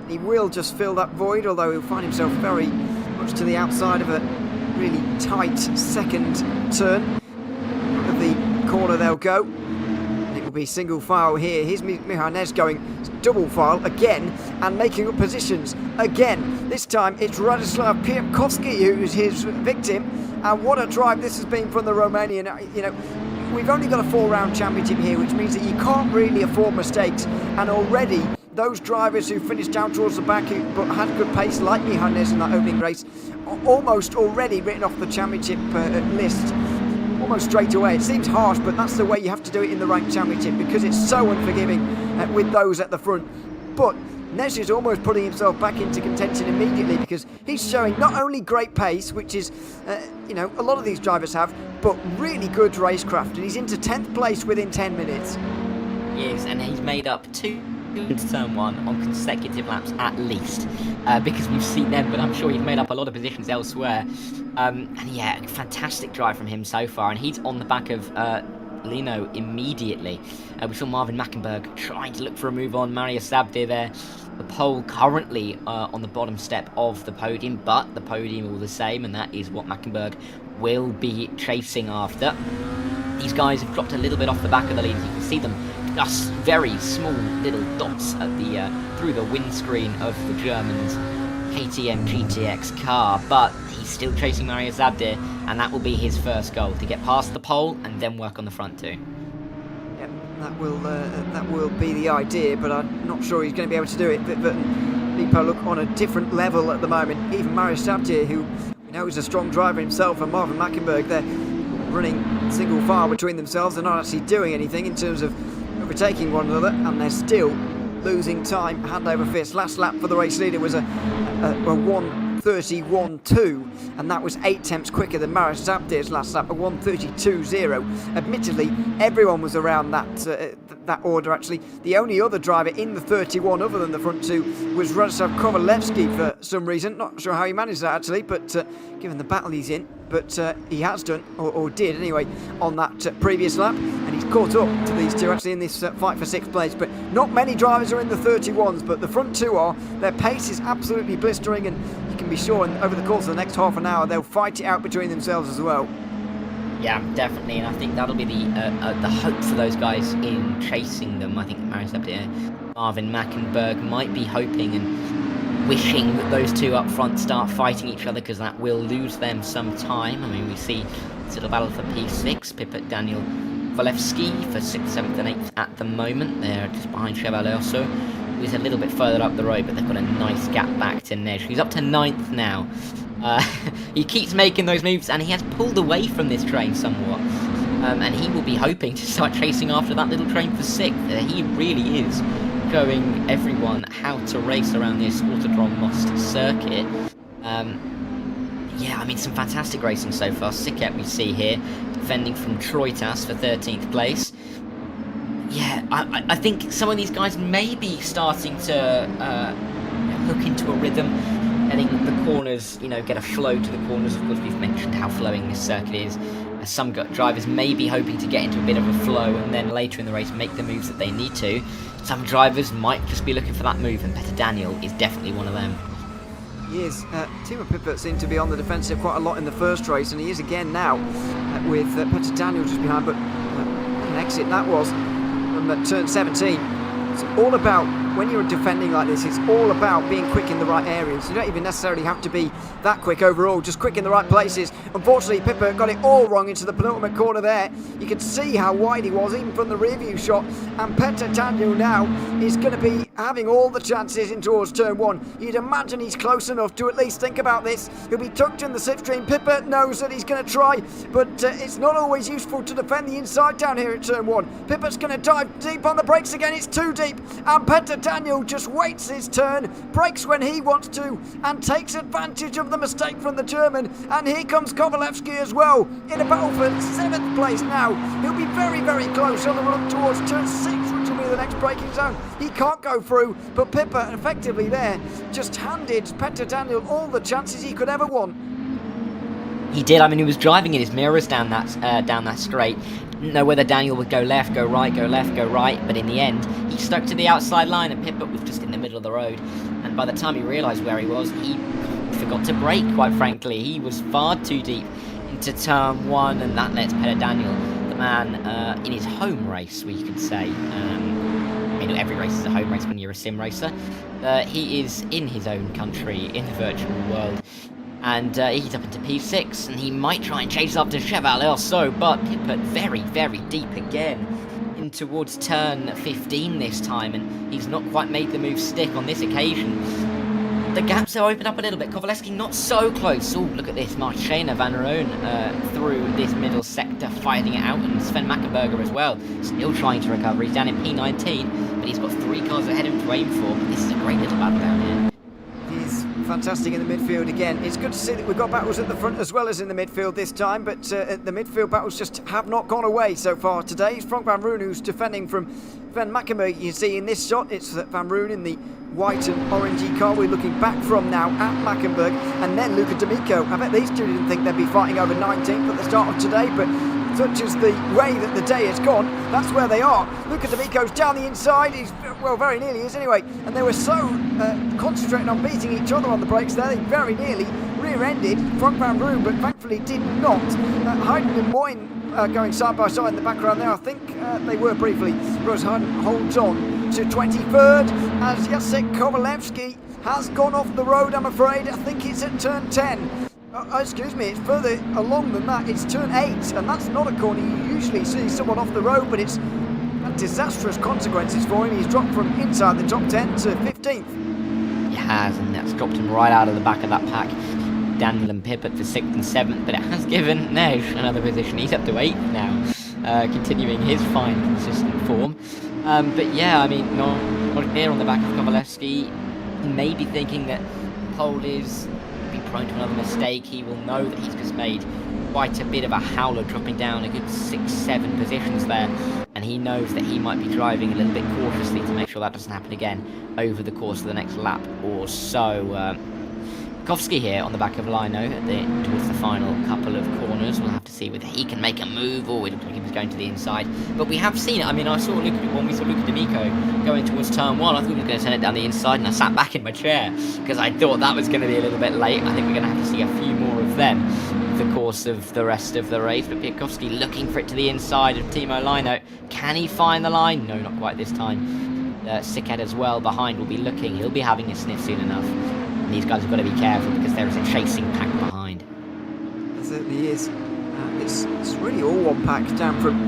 He will just fill that void, although he'll find himself very much to the outside of a really tight second turn. Of the corner they'll go. And it will be single file here. Here's Mihanes going double file again and making up positions again. This time it's Radoslav Piepkowski who's his victim. And what a drive this has been from the Romanian. You know, we've only got a 4-round championship here, which means that you can't really afford mistakes. And already, those drivers who finished down towards the back, but had good pace, like Mihanes in that opening race, are almost already written off the championship list. Almost straight away. It seems harsh, but that's the way you have to do it in the ranked championship, because it's so unforgiving with those at the front. But Než is almost putting himself back into contention immediately, because he's showing not only great pace, which is, you know, a lot of these drivers have, but really good racecraft, and he's into 10th place within 10 minutes. He is, and he's made up 2 into turn 1 on consecutive laps at least, because we've seen them, but I'm sure he's made up a lot of positions elsewhere. And yeah, fantastic drive from him so far, and he's on the back of Lino immediately. We saw Marvin Mackenberg trying to look for a move on Marius Zabdir there. The pole currently on the bottom step of the podium, but the podium all the same, and that is what Mackenberg will be chasing after. These guys have dropped a little bit off the back of the lead. You can see them just very small little dots at the through the windscreen of the German's KTM GTX car, but he's still chasing Marius Zabdir, and that will be his first goal, to get past the pole and then work on the front too. Yep, that will be the idea, but I'm not sure he's going to be able to do it. But Lipo look on a different level at the moment. Even Marius Zabdir, who we know is a strong driver himself, and Marvin Mackenberg, they're running single file between themselves. They're not actually doing anything in terms of overtaking one another, and they're still losing time hand over fist. Last lap for the race leader was a 1:31.2, and that was 8 tenths quicker than Marius Zabdir's last lap, a 1:32.0. Admittedly, everyone was around that order actually. The only other driver in the 31 other than the front two was Radoslav Kovalevsky for some reason. Not sure how he managed that actually, but given the battle he's in, but he has done, or did anyway, on that previous lap, and he's caught up to these two actually in this fight for 6th place. But not many drivers are in the 31s, but the front two are. Their pace is absolutely blistering, and you can be sure over the course of the next half an hour they'll fight it out between themselves as well. Yeah, definitely, and I think that'll be the hope for those guys in chasing them. I think Marius Zabdir, Marvin Mackenberg might be hoping and wishing that those two up front start fighting each other, because that will lose them some time. I mean, we see it's a battle for P6, Pipit Daniel Walewski for 6th, 7th and 8th at the moment. They're just behind Chevalier, who's a little bit further up the road, but they've got a nice gap back to Než, who's up to 9th now. He keeps making those moves, and he has pulled away from this train somewhat, and he will be hoping to start chasing after that little train for 6th. He really is showing everyone how to race around this Autodrom Most circuit. Yeah, I mean, some fantastic racing so far. Siket we see here, defending from Troitas for 13th place. Yeah, I think some of these guys may be starting to hook into a rhythm, getting the corners, you know, get a flow to the corners. Of course, we've mentioned how flowing this circuit is. Some drivers may be hoping to get into a bit of a flow and then later in the race make the moves that they need to. Some drivers might just be looking for that move, and Petter Daniel is definitely one of them. He is. Timo Pipert seemed to be on the defensive quite a lot in the first race, and he is again now with Petter Daniel just behind, but an exit that was from turn 17. It's all about, when you're defending like this, it's all about being quick in the right areas. You don't even necessarily have to be that quick overall, just quick in the right places. Unfortunately, Pippa got it all wrong into the penultimate corner there. You can see how wide he was, even from the rear view shot. And Petter Daniel now is going to be having all the chances in towards turn 1. You'd imagine he's close enough to at least think about this. He'll be tucked in the slipstream. Pippa knows that he's going to try, but it's not always useful to defend the inside down here at turn 1. Pippa's going to dive deep on the brakes again. It's too deep. And Petter Daniel just waits his turn, brakes when he wants to, and takes advantage of the mistake from the German. And here comes Kovalevsky as well, in a battle for 7th place now. He'll be very, very close on the run towards turn 6, which will be the next braking zone. He can't go through, but Pippa effectively there just handed Petter Daniel all the chances he could ever want. He did. I mean, he was driving in his mirrors down that straight. Didn't know whether Daniel would go left, go right, go left, go right, but in the end, he stuck to the outside line, and Pippa was just in the middle of the road. And by the time he realised where he was, he forgot to brake, quite frankly. He was far too deep into turn 1, and that lets Petter Daniel, the man in his home race, we could say. I mean, every race is a home race when you're a sim racer. He is in his own country, in the virtual world. And he's up into P6, and he might try and chase after Chevalier also, but Pippa very, very deep again in towards turn 15 this time, and he's not quite made the move stick on this occasion. The gaps are opened up a little bit. Kovalevsky not so close. Oh, look at this. Marchena Van Roon through this middle sector, fighting it out, and Sven Mackenberger as well, still trying to recover. He's down in P19, but he's got 3 cars ahead of him to aim for. But this is a great little battle down here. He's fantastic in the midfield again. It's good to see that we've got battles at the front as well as in the midfield this time, but the midfield battles just have not gone away so far today. It's Frank Van Roon who's defending from Van Mackenberg. You see in this shot, it's Van Roon in the white and orangey car we're looking back from now at Mackenberg, and then Luca D'Amico. I bet these two didn't think they'd be fighting over 19th at the start of today, but such is the way that the day has gone, that's where they are. Luca D'Amico's down the inside, he's, well, very nearly is anyway, and they were so concentrating on beating each other on the brakes there, they very nearly rear-ended Frank Van Roon, but thankfully did not. Hayden and Moyne going side by side in the background there, I think they were briefly. Rose Hayden holds on to 23rd as Jacek Kovalevsky has gone off the road, I'm afraid. I think it's at turn 10. Excuse me, it's further along than that. It's turn 8, and that's not a corner you usually see someone off the road, but it's disastrous consequences for him. He's dropped from inside the top 10 to 15th. He has, and that's dropped him right out of the back of that pack. Daniel and Pippa to 6th and 7th, but it has given Neige another position. He's up to 8th now, continuing his fine, consistent form. But yeah, I mean, not here on the back of Kovalevsky. He may be thinking that pole is prone to another mistake. He will know that he's just made quite a bit of a howler, dropping down a good 6-7 positions there, and he knows that he might be driving a little bit cautiously to make sure that doesn't happen again over the course of the next lap or so. Kovsky here on the back of Lino towards the final couple of corners. We'll have to see whether he can make a move, or it looked like he was going to the inside. But we have seen it. I mean, when we saw Luca D'Amico going towards turn 1, I thought he was going to send it down the inside, and I sat back in my chair because I thought that was going to be a little bit late. I think we're going to have to see a few more of them over the course of the rest of the race. But Piatkowski looking for it to the inside of Timo Lino. Can he find the line? No, not quite this time. Sickhead as well behind will be looking. He'll be having a sniff soon enough. These guys have got to be careful because there is a chasing pack behind. There certainly is. It's really all one pack, down from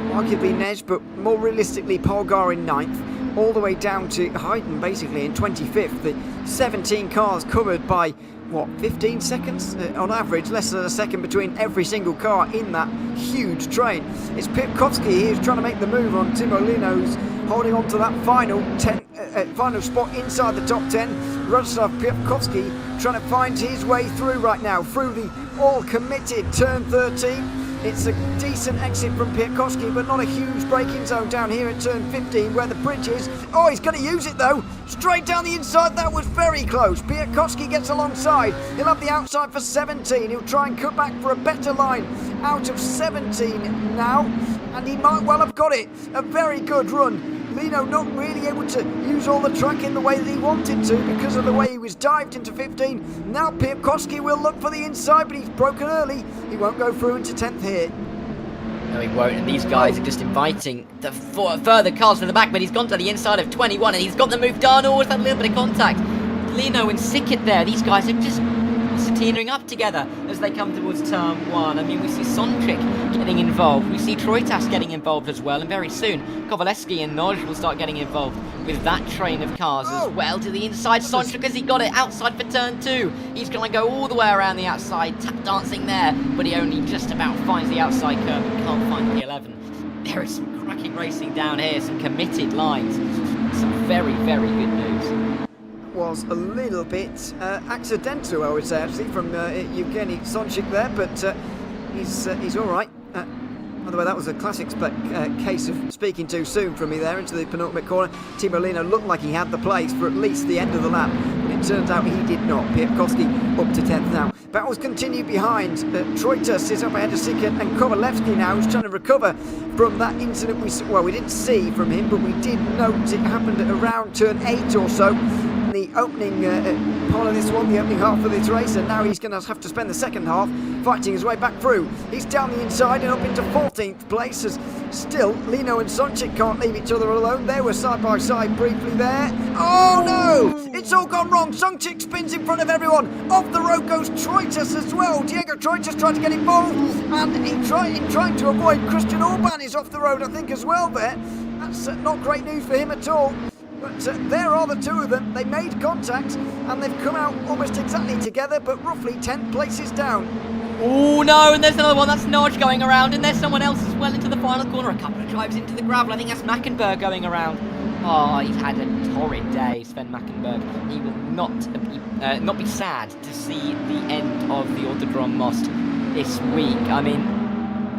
arguably Neige, but more realistically Polgar in 9th, all the way down to Hayden basically in 25th. The 17 cars covered by, what, 15 seconds? On average, less than a second between every single car in that huge train. It's Piatkowski who's trying to make the move on Timo Lino's, holding on to that final spot inside the top 10. Radoslav Piatkowski trying to find his way through right now, through the all-committed turn 13. It's a decent exit from Piatkowski, but not a huge braking zone down here at turn 15 where the bridge is. Oh, he's going to use it though. Straight down the inside, that was very close. Piatkowski gets alongside. He'll have the outside for 17. He'll try and cut back for a better line out of 17 now, and he might well have got it. A very good run. Lino not really able to use all the track in the way that he wanted to because of the way he was dived into 15. Now Piatkowski will look for the inside, but he's broken early. He won't go through into 10th here. No, he won't, and these guys are just inviting the further cars from the back, but he's gone to the inside of 21, and he's got the move done. Oh, it's that little bit of contact. Lino and Sickett there, these guys are just teaming up together as they come towards turn 1. I mean, we see Sonchik getting involved, we see Troitas getting involved as well, and very soon Kovalevsky and Noj will start getting involved with that train of cars as well. To the inside, Sonchik, as he got it outside for turn 2. He's going to go all the way around the outside, tap dancing there, but he only just about finds the outside curve and can't find the 11. There is some cracking racing down here, some committed lines, some very, very good news. Was a little bit accidental, I would say, actually, from Evgeny Sonchik there, but he's all right. By the way, that was a classic case of speaking too soon from me there into the penultimate corner. Timo Lino looked like he had the place for at least the end of the lap, but it turns out he did not. Piatkowski up to 10th now. Battles continue behind. Troitas is up ahead of Sika, and Kovalevsky now is trying to recover from that incident we didn't see from him, but we did note it happened at around turn 8 or so. The opening part of this one, the opening half of this race, and now he's going to have to spend the second half fighting his way back through. He's down the inside and up into 14th place, as still Lino and Sonchik can't leave each other alone. They were side by side briefly there. Oh no! It's all gone wrong. Sonchik spins in front of everyone. Off the road goes Troitas as well. Diego Troitas tried to get involved, and in trying to avoid Christian Orban is off the road, I think, as well there. That's not great news for him at all. But there are the two of them. They made contact and they've come out almost exactly together, but roughly 10 places down. Oh no, and there's another one. That's Nodge going around, and there's someone else as well into the final corner. A couple of drives into the gravel. I think that's Mackenberg going around. Oh, he's had a torrid day, Sven Mackenberg. He will not be sad to see the end of the Autodrom Most this week. I mean,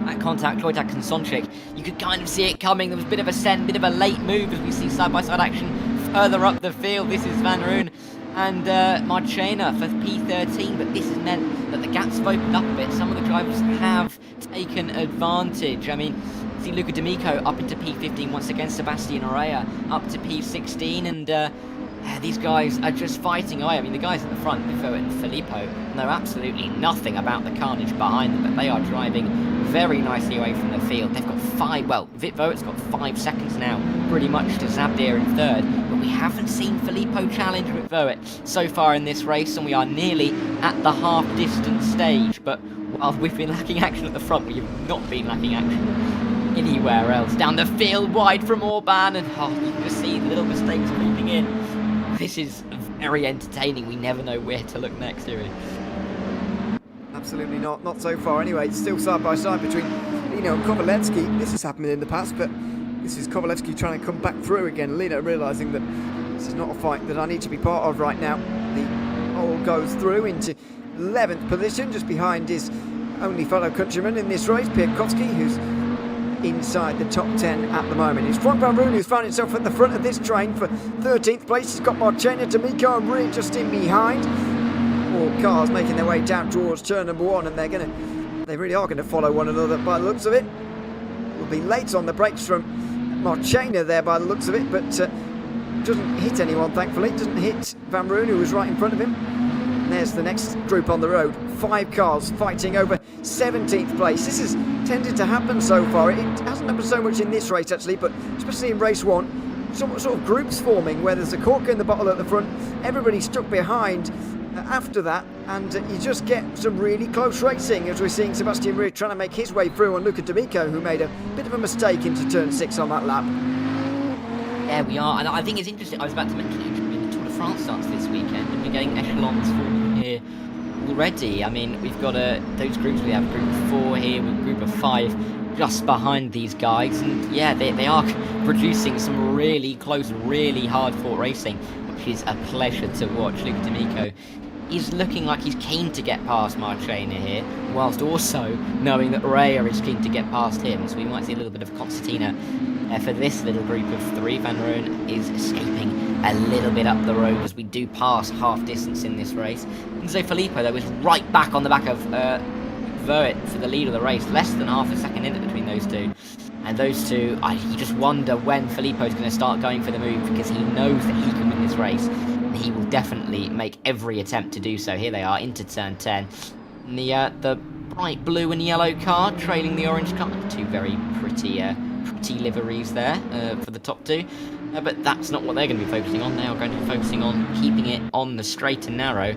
that contact, Troitak and Sonchik, you could kind of see it coming. There was a bit of a send, bit of a late move as we see side-by-side action further up the field. This is Van Roon and Marchena for P13, but this has meant that the gaps have opened up a bit. Some of the drivers have taken advantage. I mean, see Luca D'Amico up into P15 once again, Sebastian Orea up to P16, and these guys are just fighting away. I mean, the guys at the front, Bifo and Filippo, know absolutely nothing about the carnage behind them, but they are driving very nicely away from the field. They've got Vit Voet's got 5 seconds now, pretty much to Zabdir in third, but we haven't seen Filippo challenge Vit Voet so far in this race, and we are nearly at the half-distance stage. But while we've been lacking action at the front, we have not been lacking action anywhere else. Down the field, wide from Orban, and you can just see little mistakes creeping in. This is very entertaining. We never know where to look next, do we? Absolutely not so far anyway. It's still side by side between Lino and Kovalevsky. This has happened in the past, but this is Kovalevsky trying to come back through again. Lino realising that this is not a fight that I need to be part of right now. The all goes through into 11th position, just behind his only fellow countryman in this race, Piatkowski, who's inside the top 10 at the moment. It's Frank Van Roon who's found himself at the front of this train for 13th place. He's got Marchena, D'Amico and Rie just in behind. All cars making their way down towards turn number 1, and they really are going to follow one another by the looks of it. Will be late on the brakes from Marchena there by the looks of it, but doesn't hit anyone, thankfully. Doesn't hit Van Roon, who was right in front of him. And there's the next group on the road. 5 cars fighting over 17th place. This has tended to happen so far. It hasn't happened so much in this race, actually, but especially in race 1. Some sort of groups forming where there's a cork in the bottle at the front. Everybody stuck behind after that, and you just get some really close racing, as we're seeing Sebastian Rie trying to make his way through on Luca D'Amico, who made a bit of a mistake into turn 6 on that lap. There we are, and I think it's interesting. I was about to mention actually, the Tour de France starts this weekend, and we're getting echelons forming here already. I mean, we've got those groups. We have group of 4 here, with group of 5 just behind these guys, and yeah, they are producing some really close, really hard-fought racing, which is a pleasure to watch. Luca D'Amico is looking like he's keen to get past Marchena here, whilst also knowing that Raya is keen to get past him, so we might see a little bit of a concertina for this little group of 3. Van Roon is escaping a little bit up the road as we do pass half distance in this race. And so Filippo, though, is right back on the back of Voet for the lead of the race, less than half a second in it between those two. And those two, you just wonder when Filippo's going to start going for the move, because he knows that he can win this race. And he will definitely make every attempt to do so. Here they are, into turn 10. And the bright blue and yellow car trailing the orange car. 2 very pretty liveries there for the top 2. But that's not what they're going to be focusing on. They are going to be focusing on keeping it on the straight and narrow,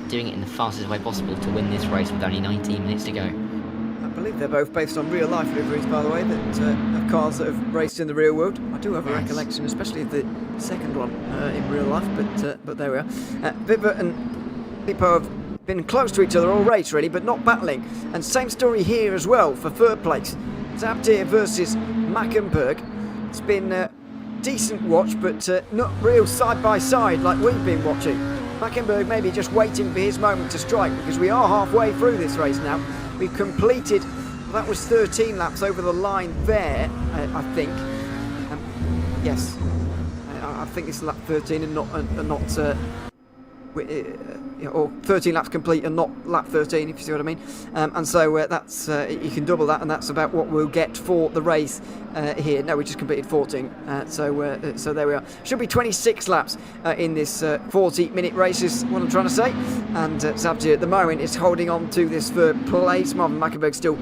doing it in the fastest way possible to win this race with only 19 minutes to go. I believe they're both based on real life liveries, by the way, that of cars that have raced in the real world. I do have a recollection, especially of the second one in real life, but there we are. Viva and Filippo have been close to each other all race, really, but not battling. And same story here as well for 3rd place. Zabdir versus Mackenberg. It's been decent watch, but not real side-by-side like we've been watching. Mackenberg maybe just waiting for his moment to strike, because we are halfway through this race now. We've completed, that was 13 laps over the line there, I think. Yes, I think it's lap 13 and not or 13 laps complete and not lap 13, if you see what I mean. And so that's you can double that, and that's about what we'll get for the race here. No, we just completed 14, so there we are. Should be 26 laps in this 40-minute race is what I'm trying to say. And Zabdi at the moment is holding on to this third place. Marvin Mackenberg still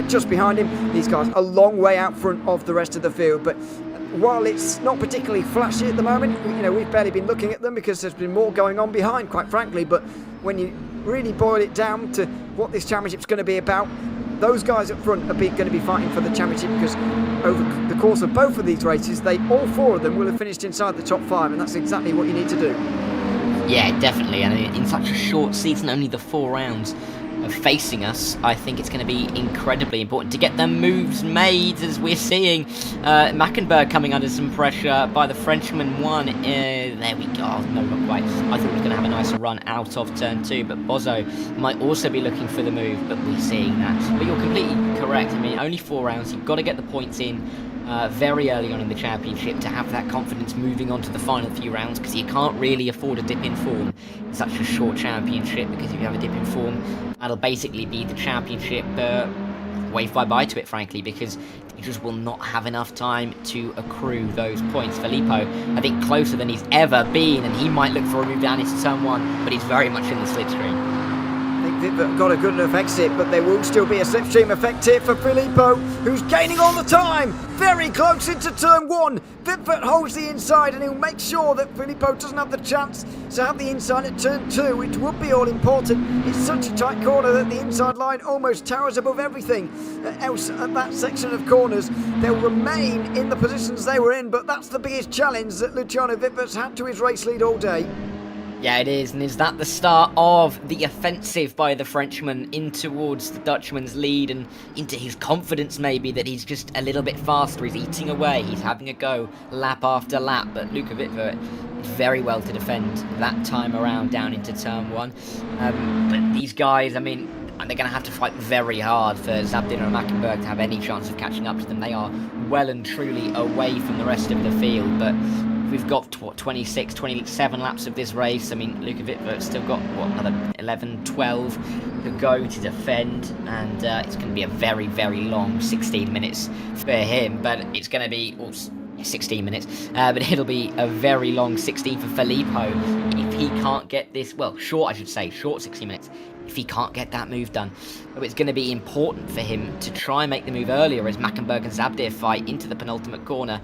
just behind him. These guys a long way out front of the rest of the field, but while it's not particularly flashy at the moment, we've barely been looking at them because there's been more going on behind, quite frankly. But when you really boil it down to what this championship's going to be about, those guys up front are going to be fighting for the championship, because over the course of both of these races, all four of them will have finished inside the top 5, and that's exactly what you need to do. Yeah, definitely. And in such a short season, only the 4 rounds of facing us, I think it's going to be incredibly important to get them moves made, as we're seeing Mackenberg coming under some pressure by the Frenchman. There we go. Oh, no, not quite. I thought he was going to have a nicer run out of turn 2, but Bozo might also be looking for the move, but we're seeing that. But you're completely correct. I mean, only 4 rounds. You've got to get the points in very early on in the championship to have that confidence moving on to the final few rounds, because you can't really afford a dip in form in such a short championship, because if you have a dip in form, that'll basically be the championship wave bye-bye to it, frankly, because he just will not have enough time to accrue those points. Filippo, I think, closer than he's ever been, and he might look for a move down into turn 1, but he's very much in the slipstream. They've got a good enough exit, but there will still be a slipstream effect here for Filippo, who's gaining all the time. Very close into turn 1. Vipfert holds the inside, and he'll make sure that Filippo doesn't have the chance to have the inside at turn 2, which would be all important. It's such a tight corner that the inside line almost towers above everything else at that section of corners. They'll remain in the positions they were in, but that's the biggest challenge that Luciano Vipfert's had to his race lead all day. Yeah, it is, and is that the start of the offensive by the Frenchman in towards the Dutchman's lead and into his confidence, maybe, that he's just a little bit faster, he's eating away, he's having a go lap after lap, but Luca Vitvert did very well to defend that time around down into turn 1. But these guys, I mean, they're going to have to fight very hard for Zabdin and Mackenberg to have any chance of catching up to them. They are well and truly away from the rest of the field, but we've got 27 laps of this race. I mean, Luca Vitvert's still got another 11, 12 to go to defend, and it's going to be a very, very long 16 minutes for him. But it's going to be 16 minutes, but it'll be a very long 16 for Filippo if he can't get this. Well, short 16 minutes. If he can't get that move done. So it's going to be important for him to try and make the move earlier as Mackenberg and Zabdir fight into the penultimate corner.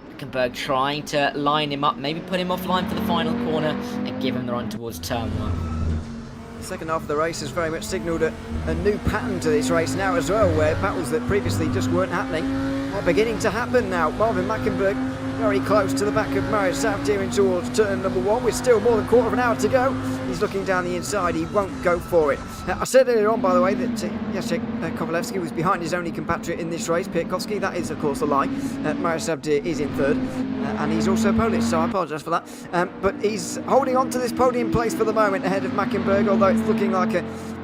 Mackenberg trying to line him up, maybe put him offline for the final corner and give him the run towards turn 1. The second half of the race has very much signalled a new pattern to this race now as well, where battles that previously just weren't happening are beginning to happen now. Marvin Mackenberg very close to the back of Marius Savtier in towards turn number 1 with still more than a quarter of an hour to go. He's looking down the inside, he won't go for it. I said earlier on, by the way, that Jacek Kowalewski was behind his only compatriot in this race, Piatkowski. That is, of course, a lie. Marius Savtier is in third, and he's also Polish, so I apologise for that. But he's holding on to this podium place for the moment ahead of Mackenberg, although it's looking like a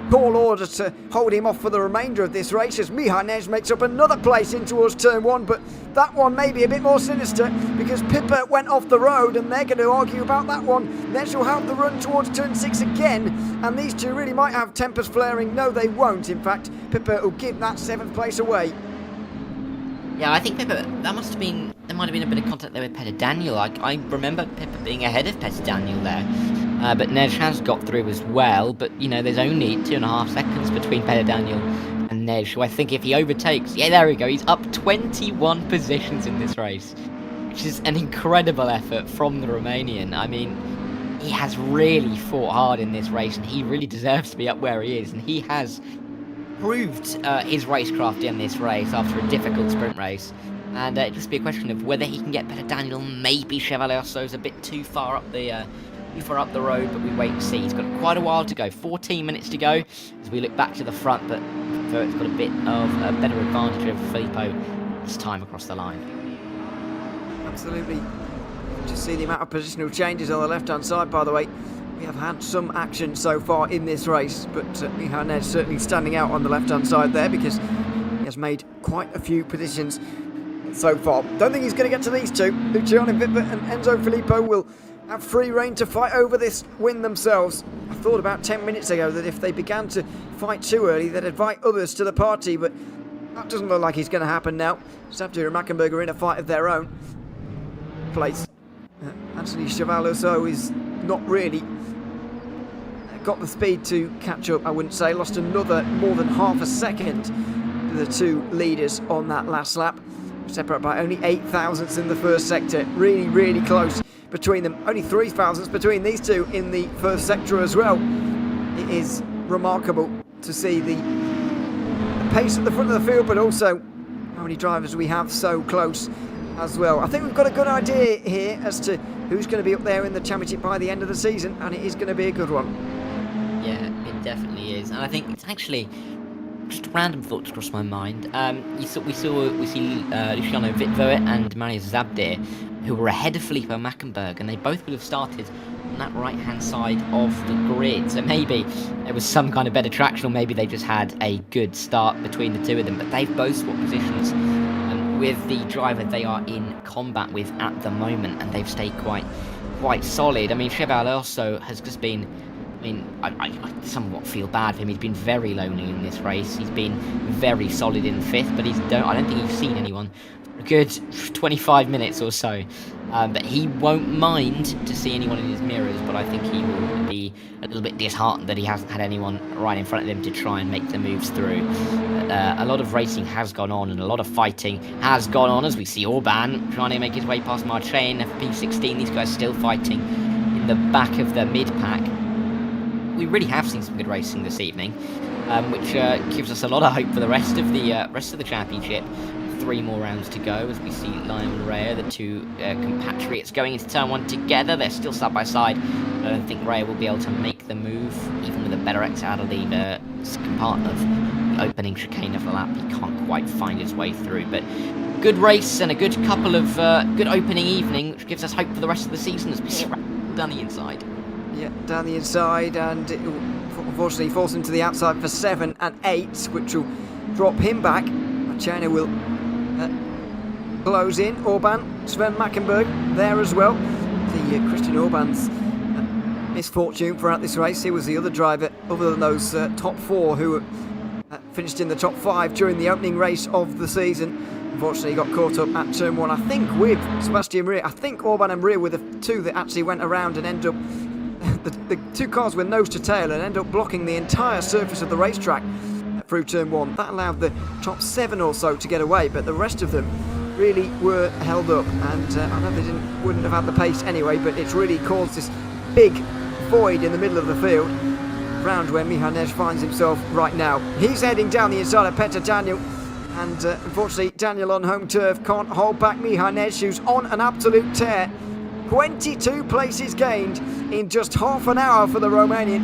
tall order to hold him off for the remainder of this race as Mihai Než makes up another place in towards turn 1, but that one may be a bit more sinister because Pippa went off the road and they're going to argue about that one. Než will have the run towards turn 6 again, and these two really might have tempers flaring. No, they won't. In fact, Pippa will give that 7th place away. Yeah, I think Pippa, there might have been a bit of contact there with Petter Daniel. I remember Pippa being ahead of Petter Daniel there. But Než has got through as well, but there's only 2.5 seconds between Petter Daniel and Než, who I think if he overtakes, there we go, he's up 21 positions in this race, which is an incredible effort from the Romanian. I mean, he has really fought hard in this race, and he really deserves to be up where he is, and he has proved his racecraft in this race after a difficult sprint race. And it'll just be a question of whether he can get Petter Daniel. Maybe Chevalier Osso's a bit too far up the road, but we wait and see. He's got quite a while to go, 14 minutes to go as we look back to the front, but Vert's got a bit of a better advantage over Filippo this time across the line. Absolutely Just see the amount of positional changes on the left-hand side, by the way. We have had some action so far in this race, but Michal Než certainly standing out on the left-hand side there because he has made quite a few positions so far. Don't think he's going to get to these two. Luciano Vipper and Enzo Filippo will have free rein to fight over this win themselves. I thought about 10 minutes ago that if they began to fight too early, they'd invite others to the party, but that doesn't look like it's going to happen now. Savdur and Mackenberg are in a fight of their own. Place. Anthony Chavaluso is not really got the speed to catch up, I wouldn't say. Lost another more than half a second to the two leaders on that last lap. Separate by only 8 thousandths in the first sector. Really, really close between them. Only 3 thousandths between these two in the first sector as well. It is remarkable to see the pace at the front of the field, but also how many drivers we have so close as well. I think we've got a good idea here as to who's going to be up there in the championship by the end of the season, and it is going to be a good one. Yeah, it definitely is, and I think it's actually just random thoughts crossed my mind. We see Luciano Vitvoet and Marius Zabdir, who were ahead of Filippo Mackenberg, and they both would have started on that right-hand side of the grid. So maybe there was some kind of better traction, or maybe they just had a good start between the two of them. But they've both swapped positions with the driver they are in combat with at the moment, and they've stayed quite solid. I mean, Cheval also has just been. I mean, I somewhat feel bad for him. He's been very lonely in this race. He's been very solid in fifth, but I don't think he's seen anyone for a good 25 minutes or so. But he won't mind to see anyone in his mirrors, but I think he will be a little bit disheartened that he hasn't had anyone right in front of him to try and make the moves through. A lot of racing has gone on, and a lot of fighting has gone on, as we see Orban trying to make his way past Marchain, FP16. These guys still fighting in the back of the mid-pack. We really have seen some good racing this evening, which gives us a lot of hope for the rest of the championship. 3 more rounds to go as we see Lionel and Rea, the two compatriots, going into turn 1 together. They're still side by side. I don't think Rea will be able to make the move, even with a better exit out of the second part of the opening chicane of the lap. He can't quite find his way through, but good race and a good couple of good opening evening, which gives us hope for the rest of the season as we see down the inside. Yeah, down the inside, and it unfortunately falls into the outside for 7 and 8, which will drop him back. China will close in. Orban, Sven Mackenberg there as well. The Christian Orban's misfortune throughout this race. He was the other driver, other than those top 4 who finished in the top 5 during the opening race of the season. Unfortunately, got caught up at turn 1, I think, with Sebastian Rea. I think Orban and Rea were the two that actually went around and ended up. The two cars were nose to tail and end up blocking the entire surface of the racetrack through turn 1. That allowed the top 7 or so to get away, but the rest of them really were held up, and I know they wouldn't have had the pace anyway, but it's really caused this big void in the middle of the field, round where Michal Než finds himself right now. He's heading down the inside of Petter Daniel, and unfortunately Daniel on home turf can't hold back Michal Než, who's on an absolute tear. 22 places gained in just half an hour for the Romanian.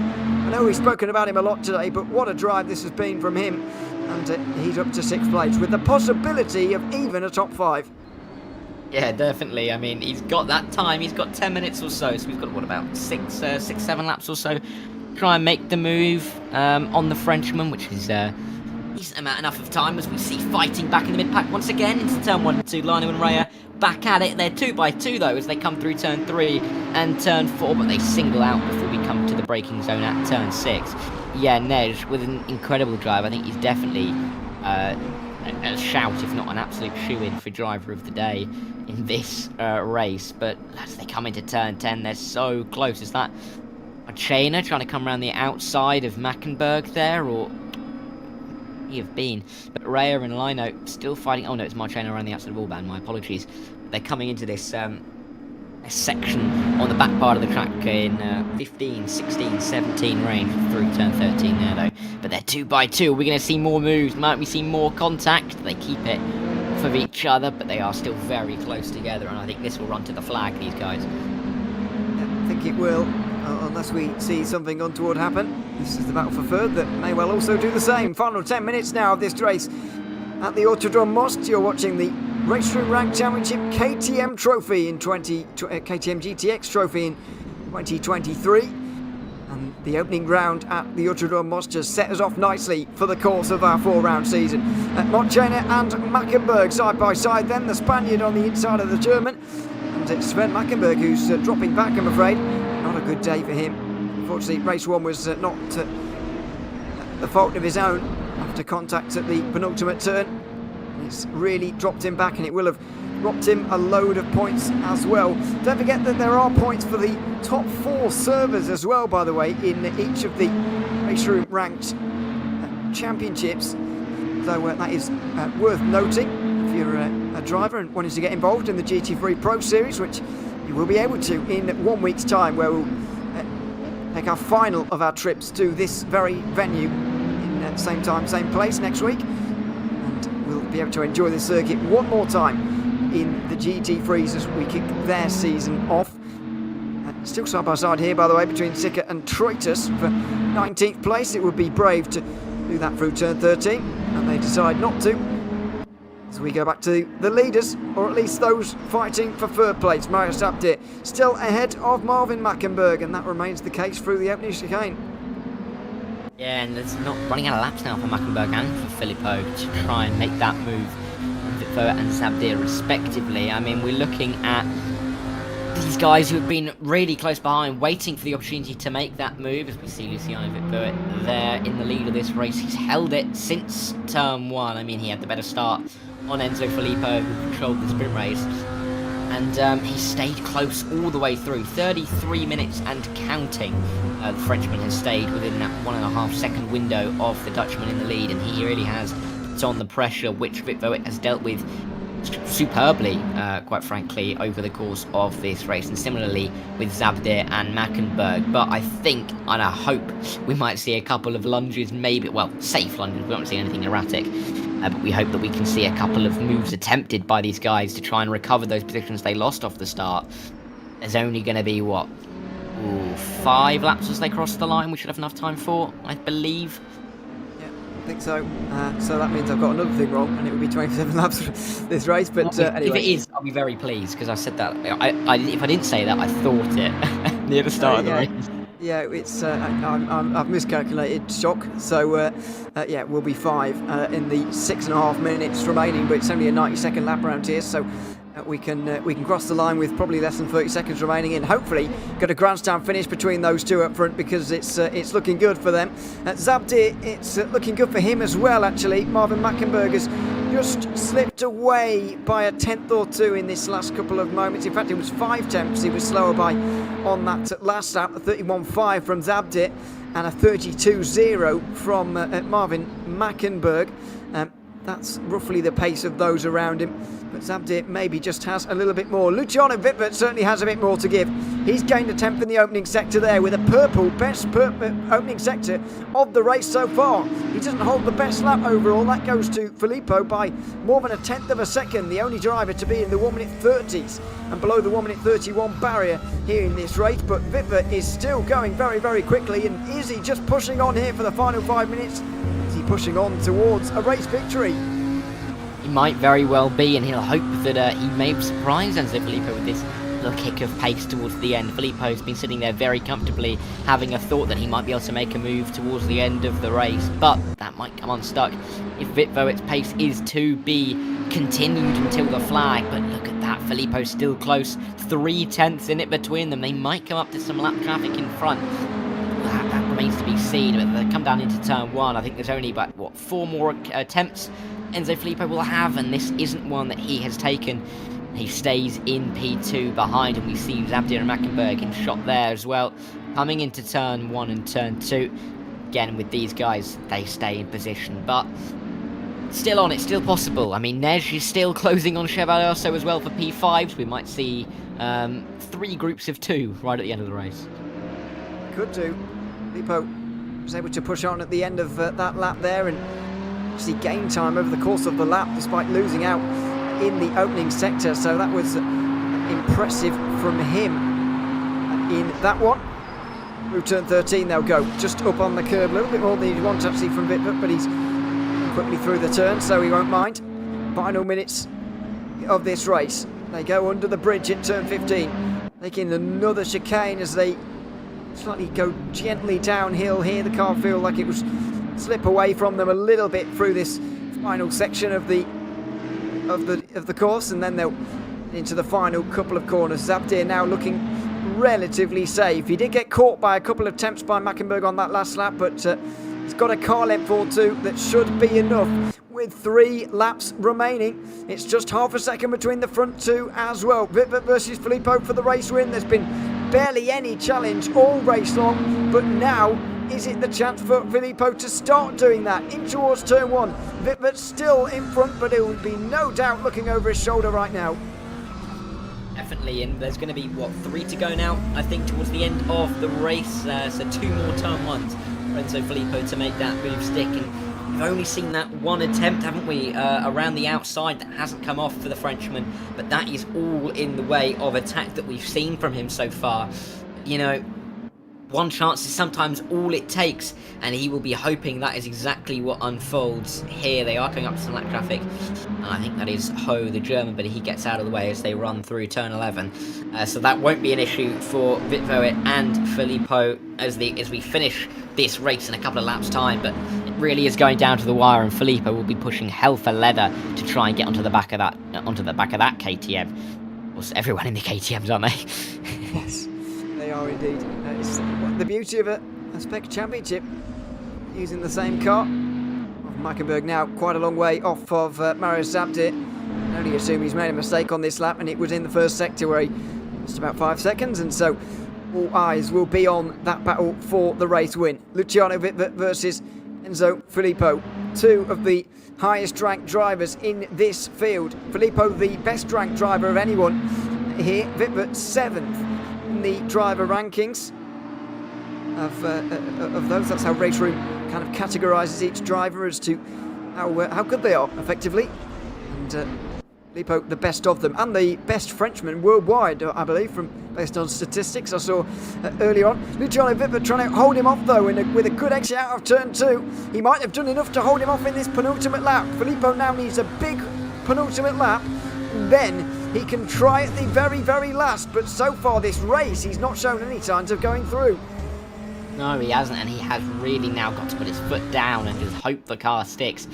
I know we've spoken about him a lot today, but what a drive this has been from him. And he's up to 6th place with the possibility of even a top 5. Yeah, definitely. I mean, he's got that time. He's got 10 minutes or so. So we've got, what, about 7 laps or so. Try and make the move on the Frenchman, which is decent amount enough of time as we see fighting back in the mid-pack once again into turn 1 and 2. Lionel and Rea back at it. They're 2 by 2 though as they come through turn 3 and turn 4, but they single out before we come to the braking zone at turn 6. Yeah, Než with an incredible drive. I think he's definitely a shout, if not an absolute shoe-in for driver of the day in this race. But as they come into turn 10, they're so close. Is that Marchaina trying to come around the outside of Mackenberg there, or have been? But Rea and Lino still fighting. Oh no, it's Marchaina around the outside of Orban, my apologies. They're coming into this section on the back part of the track in 15, 16, 17 range through turn 13 there though. But they're 2 by 2. We're going to see more moves. Might we see more contact? They keep it off of each other, but they are still very close together, and I think this will run to the flag, these guys. Yeah, I think it will. Unless we see something untoward happen. This is the battle for third that may well also do the same. Final 10 minutes now of this race at the Autodrome Most. You're watching the RaceRoom Rank Championship KTM Trophy in KTM GTX Trophy in 2023. And the opening round at the Autodrome Mostra set us off nicely for the course of our 4-round season. Montchainer and Mackenberg side by side, then the Spaniard on the inside of the German. And it's Sven Mackenberg who's dropping back, I'm afraid. Not a good day for him. Unfortunately, race 1 was not the fault of his own after contact at the penultimate turn. It's really dropped him back, and it will have dropped him a load of points as well. Don't forget that there are points for the top 4 servers as well, by the way, in each of the RaceRoom ranked championships. So that is worth noting if you're a driver and wanting to get involved in the GT3 Pro Series, which you will be able to in 1 week's time, where we'll take our final of our trips to this very venue in same time, same place next week. And we'll be able to enjoy the circuit one more time in the GT3s as we kick their season off. Still side by side here, by the way, between Sicker and Troitus for 19th place. It would be brave to do that through turn 13, and they decide not to. So we go back to the leaders, or at least those fighting for third place. Marius Abdir still ahead of Marvin Mackenberg, and that remains the case through the opening chicane. Yeah, and it's not running out of laps now for Mackenberg and for Filippo to try and make that move. Vitvo and Zabdir respectively. I mean, we're looking at these guys who have been really close behind, waiting for the opportunity to make that move, as we see Luciano Vitvo there in the lead of this race. He's held it since turn 1. I mean, he had the better start on Enzo Filippo, who controlled the sprint race. And he stayed close all the way through. 33 minutes and counting. The Frenchman has stayed within that 1.5 second window of the Dutchman in the lead, and he really has put on the pressure, which Vitvo has dealt with superbly, quite frankly, over the course of this race, and similarly with Zabdir and Mackenberg. But I think, and I hope, we might see a couple of lunges, maybe, well, safe lunges, we won't see anything erratic, but we hope that we can see a couple of moves attempted by these guys to try and recover those positions they lost off the start. There's only going to be, what, 5 laps as they cross the line, we should have enough time for, I believe. I think so. So that means I've got another thing wrong, and it would be 27 laps for this race. But anyway, if it is, I'll be very pleased, because I said that. If I didn't say that, I thought it near the start of the race. Yeah, it's I've miscalculated. Shock. So yeah, we'll be 5 in the 6.5 minutes remaining, but it's only a 90-second lap around here, so. We can cross the line with probably less than 30 seconds remaining, and hopefully get a grandstand finish between those two up front, because it's looking good for them. Zabdir, it's looking good for him as well, actually. Marvin Mackenberg has just slipped away by a tenth or two in this last couple of moments. In fact, it was 5 tenths he was slower by on that last lap, a 31.5 from Zabdir and a 32.0 from Marvin Mackenberg. That's roughly the pace of those around him. But Zabdir maybe just has a little bit more. Luciano Vitvo certainly has a bit more to give. He's gained a 10th in the opening sector there, with a purple best opening sector of the race so far. He doesn't hold the best lap overall. That goes to Filippo by more than a 10th of a second. The only driver to be in the 1 minute 30s and below the 1 minute 31 barrier here in this race. But Vitvo is still going very, very quickly. And is he just pushing on here for the final 5 minutes? Is he pushing on towards a race victory? He might very well be, and he'll hope that he may surprise Enzo Filippo with this little kick of pace towards the end. Filippo's been sitting there very comfortably, having a thought that he might be able to make a move towards the end of the race, but that might come unstuck if Vitvo's pace is to be continued until the flag. But look at that, Filippo's still close, 3 tenths in it between them. They might come up to some lap traffic in front. That remains to be seen, but they come down into turn 1. I think there's only about, 4 more attempts Enzo Filippo will have, and this isn't one that he has taken. He stays in P2 behind, and we see Zabdir and Mackenberg in shot there as well. Coming into turn 1 and turn 2, again with these guys, they stay in position, but still on, it's still possible. I mean, Nej is still closing on Chevalier also as well for P5s. We might see 3 groups of 2 right at the end of the race. Could do. Filippo was able to push on at the end of that lap there, and actually gain time over the course of the lap despite losing out in the opening sector, so that was impressive from him in that one. Through turn 13 they'll go, just up on the curb, a little bit more than he'd want actually from Vitvo, but he's quickly through the turn, so he won't mind. Final minutes of this race. They go under the bridge at turn 15, taking another chicane as they slightly go gently downhill here. The car feel like it was slip away from them a little bit through this final section of the course, and then they'll into the final couple of corners. Zabdir now looking relatively safe. He did get caught by a couple of attempts by Mackenberg on that last lap, but he's got a car length or two that should be enough. With 3 laps remaining, it's just half a second between the front two as well. Wittwert versus Filippo for the race win. There's been barely any challenge all race long, but now is it the chance for Filippo to start doing that in towards turn 1. Wittwert still in front, but it would be no doubt looking over his shoulder right now. Definitely, and there's going to be, 3 to go now, I think, towards the end of the race. So 2 more turn 1s for Enzo Filippo to make that move stick. And we've only seen that one attempt, haven't we, around the outside that hasn't come off for the Frenchman. But that is all in the way of attack that we've seen from him so far. You know, one chance is sometimes all it takes, and he will be hoping that is exactly what unfolds here. They are coming up to some lap traffic, and I think that is Ho, the German, but he gets out of the way as they run through turn 11. So that won't be an issue for Wittwert and Filippo as we finish this race in a couple of laps' time. But it really is going down to the wire, and Filippo will be pushing hell for leather to try and get onto the back of that KTM. Well, everyone in the KTMs, aren't they? Yes. They are indeed. It's the beauty of a spec championship, using the same car. Mackenberg now quite a long way off of Marius Zabdir. I only assume he's made a mistake on this lap, and it was in the first sector where he lost about 5 seconds, and so all eyes will be on that battle for the race win. Luciano Wittwert versus Enzo Filippo, 2 of the highest ranked drivers in this field. Filippo, the best ranked driver of anyone here. Wittwert 7th in the driver rankings of those. That's how RaceRoom kind of categorises each driver as to how good they are, effectively. And Filippo, the best of them, and the best Frenchman worldwide, I believe, based on statistics I saw earlier on. Luciano Wittwert trying to hold him off, though, with a good exit out of turn 2. He might have done enough to hold him off in this penultimate lap. Filippo now needs a big penultimate lap, and then he can try at the very, very last, but so far this race, he's not shown any signs of going through. No, he hasn't, and he has really now got to put his foot down and just hope the car sticks.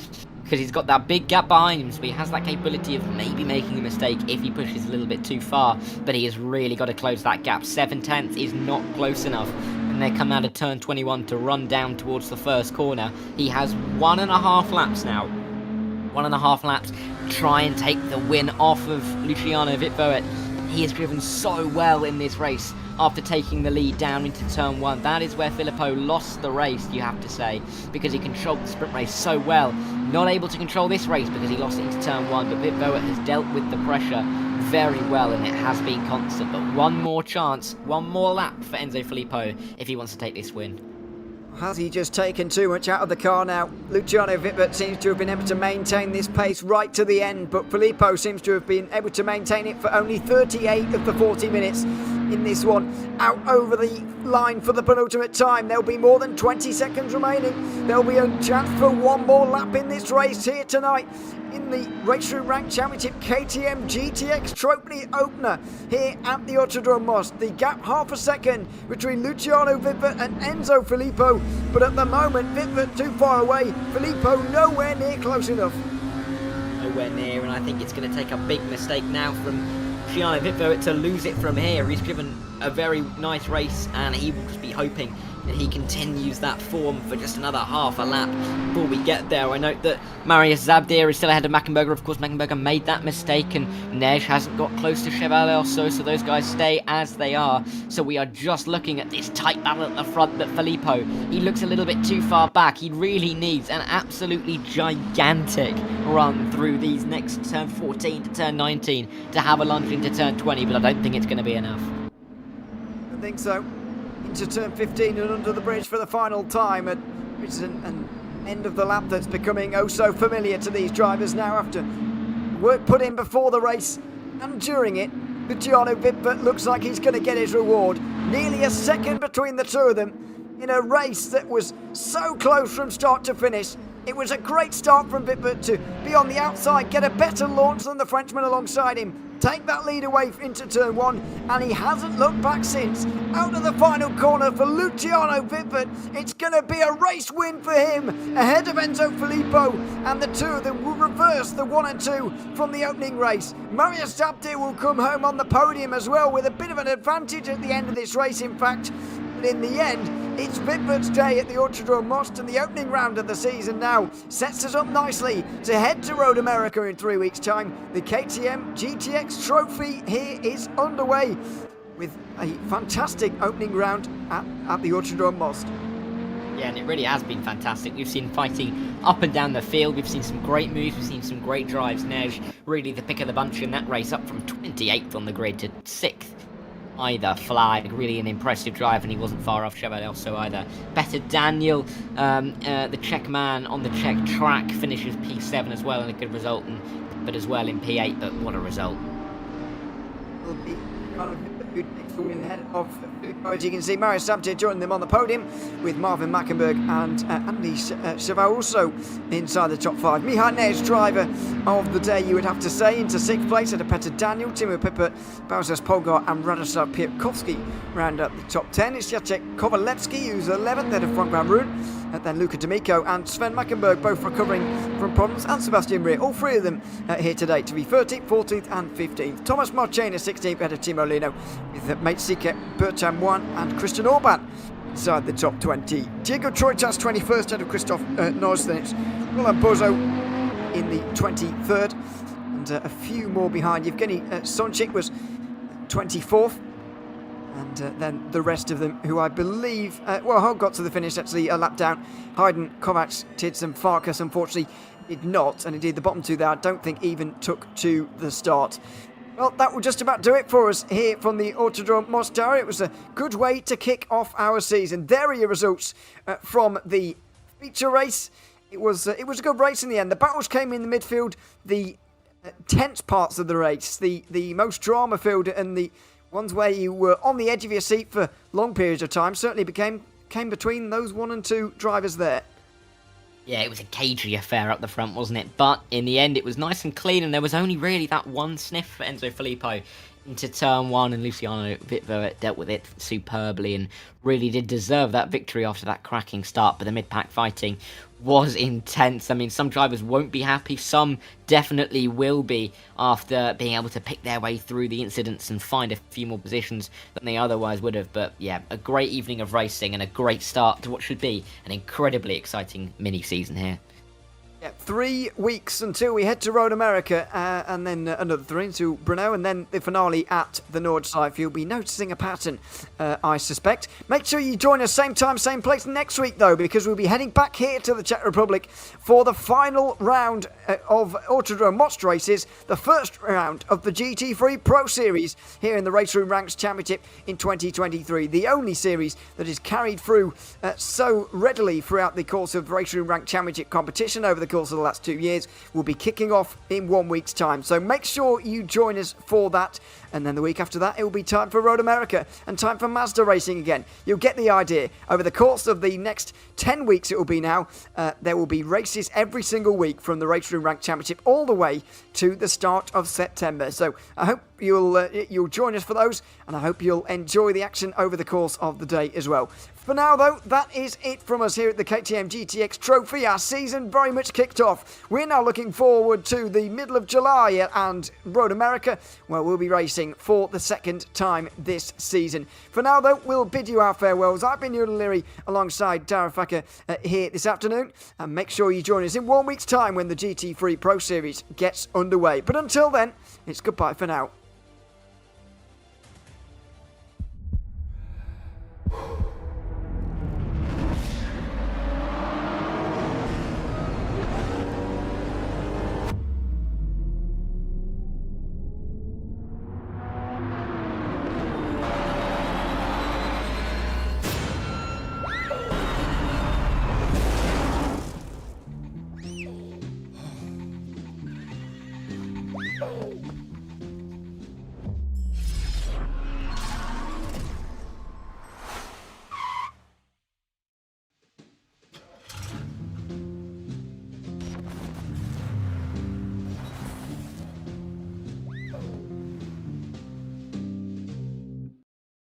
Because he's got that big gap behind him, so he has that capability of maybe making a mistake if he pushes a little bit too far, but he has really got to close that gap. 7/10 is not close enough, and they come out of turn 21 to run down towards the first corner. He has 1.5 laps now. 1.5 laps, try and take the win off of Luciano Wittwert. He has driven so well in this race after taking the lead down into turn 1. That is where Filippo lost the race, you have to say, because he controlled the sprint race so well. Not able to control this race because he lost it into turn 1, but Wittwert has dealt with the pressure very well, and it has been constant. But one more chance, one more lap for Enzo Filippo if he wants to take this win. Has he just taken too much out of the car now? Luciano Wittwert seems to have been able to maintain this pace right to the end, but Filippo seems to have been able to maintain it for only 38 of the 40 minutes in this one. Out over the line for the penultimate time. There'll be more than 20 seconds remaining. There'll be a chance for one more lap in this race here tonight in the RaceRoom Ranked Championship KTM GTX Trophy opener here at the Autodrome Most. The gap half a second between Luciano Wittwert and Enzo Filippo, but at the moment Wittwert too far away, Filippo nowhere near close enough. Nowhere near, and I think it's going to take a big mistake now from Luciano Wittwert to lose it from here. He's driven a very nice race, and he will just be hoping that he continues that form for just another half a lap before we get there. I note that Marius Zabdir is still ahead of Mackenberger. Of course, Mackenberger made that mistake, and Nej hasn't got close to Chevalier also, so those guys stay as they are. So we are just looking at this tight battle at the front, but Filippo, he looks a little bit too far back. He really needs an absolutely gigantic run through these next turn 14 to turn 19 to have a lunge into turn 20, but I don't think it's going to be enough. I think so. Into turn 15 and under the bridge for the final time, which is an end of the lap that's becoming oh so familiar to these drivers now after work put in before the race and during it. Luciano Wittwert looks like he's going to get his reward. Nearly a second between the two of them in a race that was so close from start to finish. It was a great start from Vipert to be on the outside, get a better launch than the Frenchman alongside him, take that lead away into turn 1, and he hasn't looked back since. Out of the final corner for Luciano Vipert, it's going to be a race win for him, ahead of Enzo Filippo, and the two of them will reverse the 1 and 2 from the opening race. Marius Sabdir will come home on the podium as well, with a bit of an advantage at the end of this race, in fact. But in the end, it's Vipert's day at the Autodrome Most, and the opening round of the season now sets us up nicely to head to Road America in 3 weeks' time. The KTM GTX Trophy here is underway with a fantastic opening round at the Autodrome Most. Yeah, and it really has been fantastic. We've seen fighting up and down the field. We've seen some great moves. We've seen some great drives. Neige, really the pick of the bunch in that race, up from 28th on the grid to 6th. Either flag, really an impressive drive, and he wasn't far off Chevrolet also either. Better Daniel, the Czech man on the Czech track, finishes P7 as well, and a good result, but as well in P8, but what a result. Will be who takes the win ahead of, as you can see, Marius Sabdir joining them on the podium, with Marvin Mackenberg and Andy Chauveau also inside the top 5. Mihai Neige, driver of the day, you would have to say, into 6th place at a Petter Daniel, Timo Pippert, Bowsas Polgar and Radoslav Piatkovsky round up the top 10. It's Jacek Kovalevsky who's 11th at a Frank Van Roon. And then Luca D'Amico and Sven Mackenberg both recovering from problems, and Sebastian Rear, all three of them here today to be 13th, 14th and 15th. Thomas Marchena 16th ahead of Timo Lino, with mate Sika Bertam 1 and Christian Orban inside the top 20. Diego Troitas 21st ahead of Christoph Nois, then it's Roland Bozo in the 23rd, and a few more behind. Evgeny Sonchik was 24th. And then the rest of them, who I believe, who got to the finish actually a lap down. Hayden, Kovacs, Tids and Farkas unfortunately did not. And indeed the bottom two there I don't think even took to the start. Well, that will just about do it for us here from the Autodrome Mostar. It was a good way to kick off our season. There are your results from the feature race. It was a good race in the end. The battles came in the midfield, the tense parts of the race, the most drama-filled, and the ones where you were on the edge of your seat for long periods of time certainly came between those 1 and 2 drivers there. Yeah, it was a cagey affair up the front, wasn't it? But in the end, it was nice and clean, and there was only really that one sniff for Enzo Filippo into turn 1, and Luciano Vipert dealt with it superbly and really did deserve that victory after that cracking start. But the mid-pack fighting was intense. I mean, some drivers won't be happy, some definitely will be after being able to pick their way through the incidents and find a few more positions than they otherwise would have. But yeah, a great evening of racing and a great start to what should be an incredibly exciting mini-season here. Yeah, 3 weeks until we head to Road America, and then another 3 until Brno, and then the finale at the Nordside. You'll be noticing a pattern, I suspect. Make sure you join us same time, same place next week, though, because we'll be heading back here to the Czech Republic for the final round of Autodrome Most races, the first round of the GT3 Pro Series here in the RaceRoom Ranks Championship in 2023. The only series that is carried through so readily throughout the course of RaceRoom Rank Championship competition over the course of the last 2 years will be kicking off in 1 week's time. So make sure you join us for that. And then the week after that, it will be time for Road America and time for Mazda racing again. You'll get the idea. Over the course of the next 10 weeks, it will be now, there will be races every single week from the RaceRoom Rank Championship all the way to the start of September. So I hope you'll join us for those, and I hope you'll enjoy the action over the course of the day as well. For now, though, that is it from us here at the KTM GTX Trophy. Our season very much kicked off. We're now looking forward to the middle of July and Road America, where we'll be racing for the second time this season. For now, though, we'll bid you our farewells. I've been Ewan Leary alongside Darragh Facker here this afternoon, and make sure you join us in 1 week's time when the GT3 Pro Series gets underway. But until then, it's goodbye for now.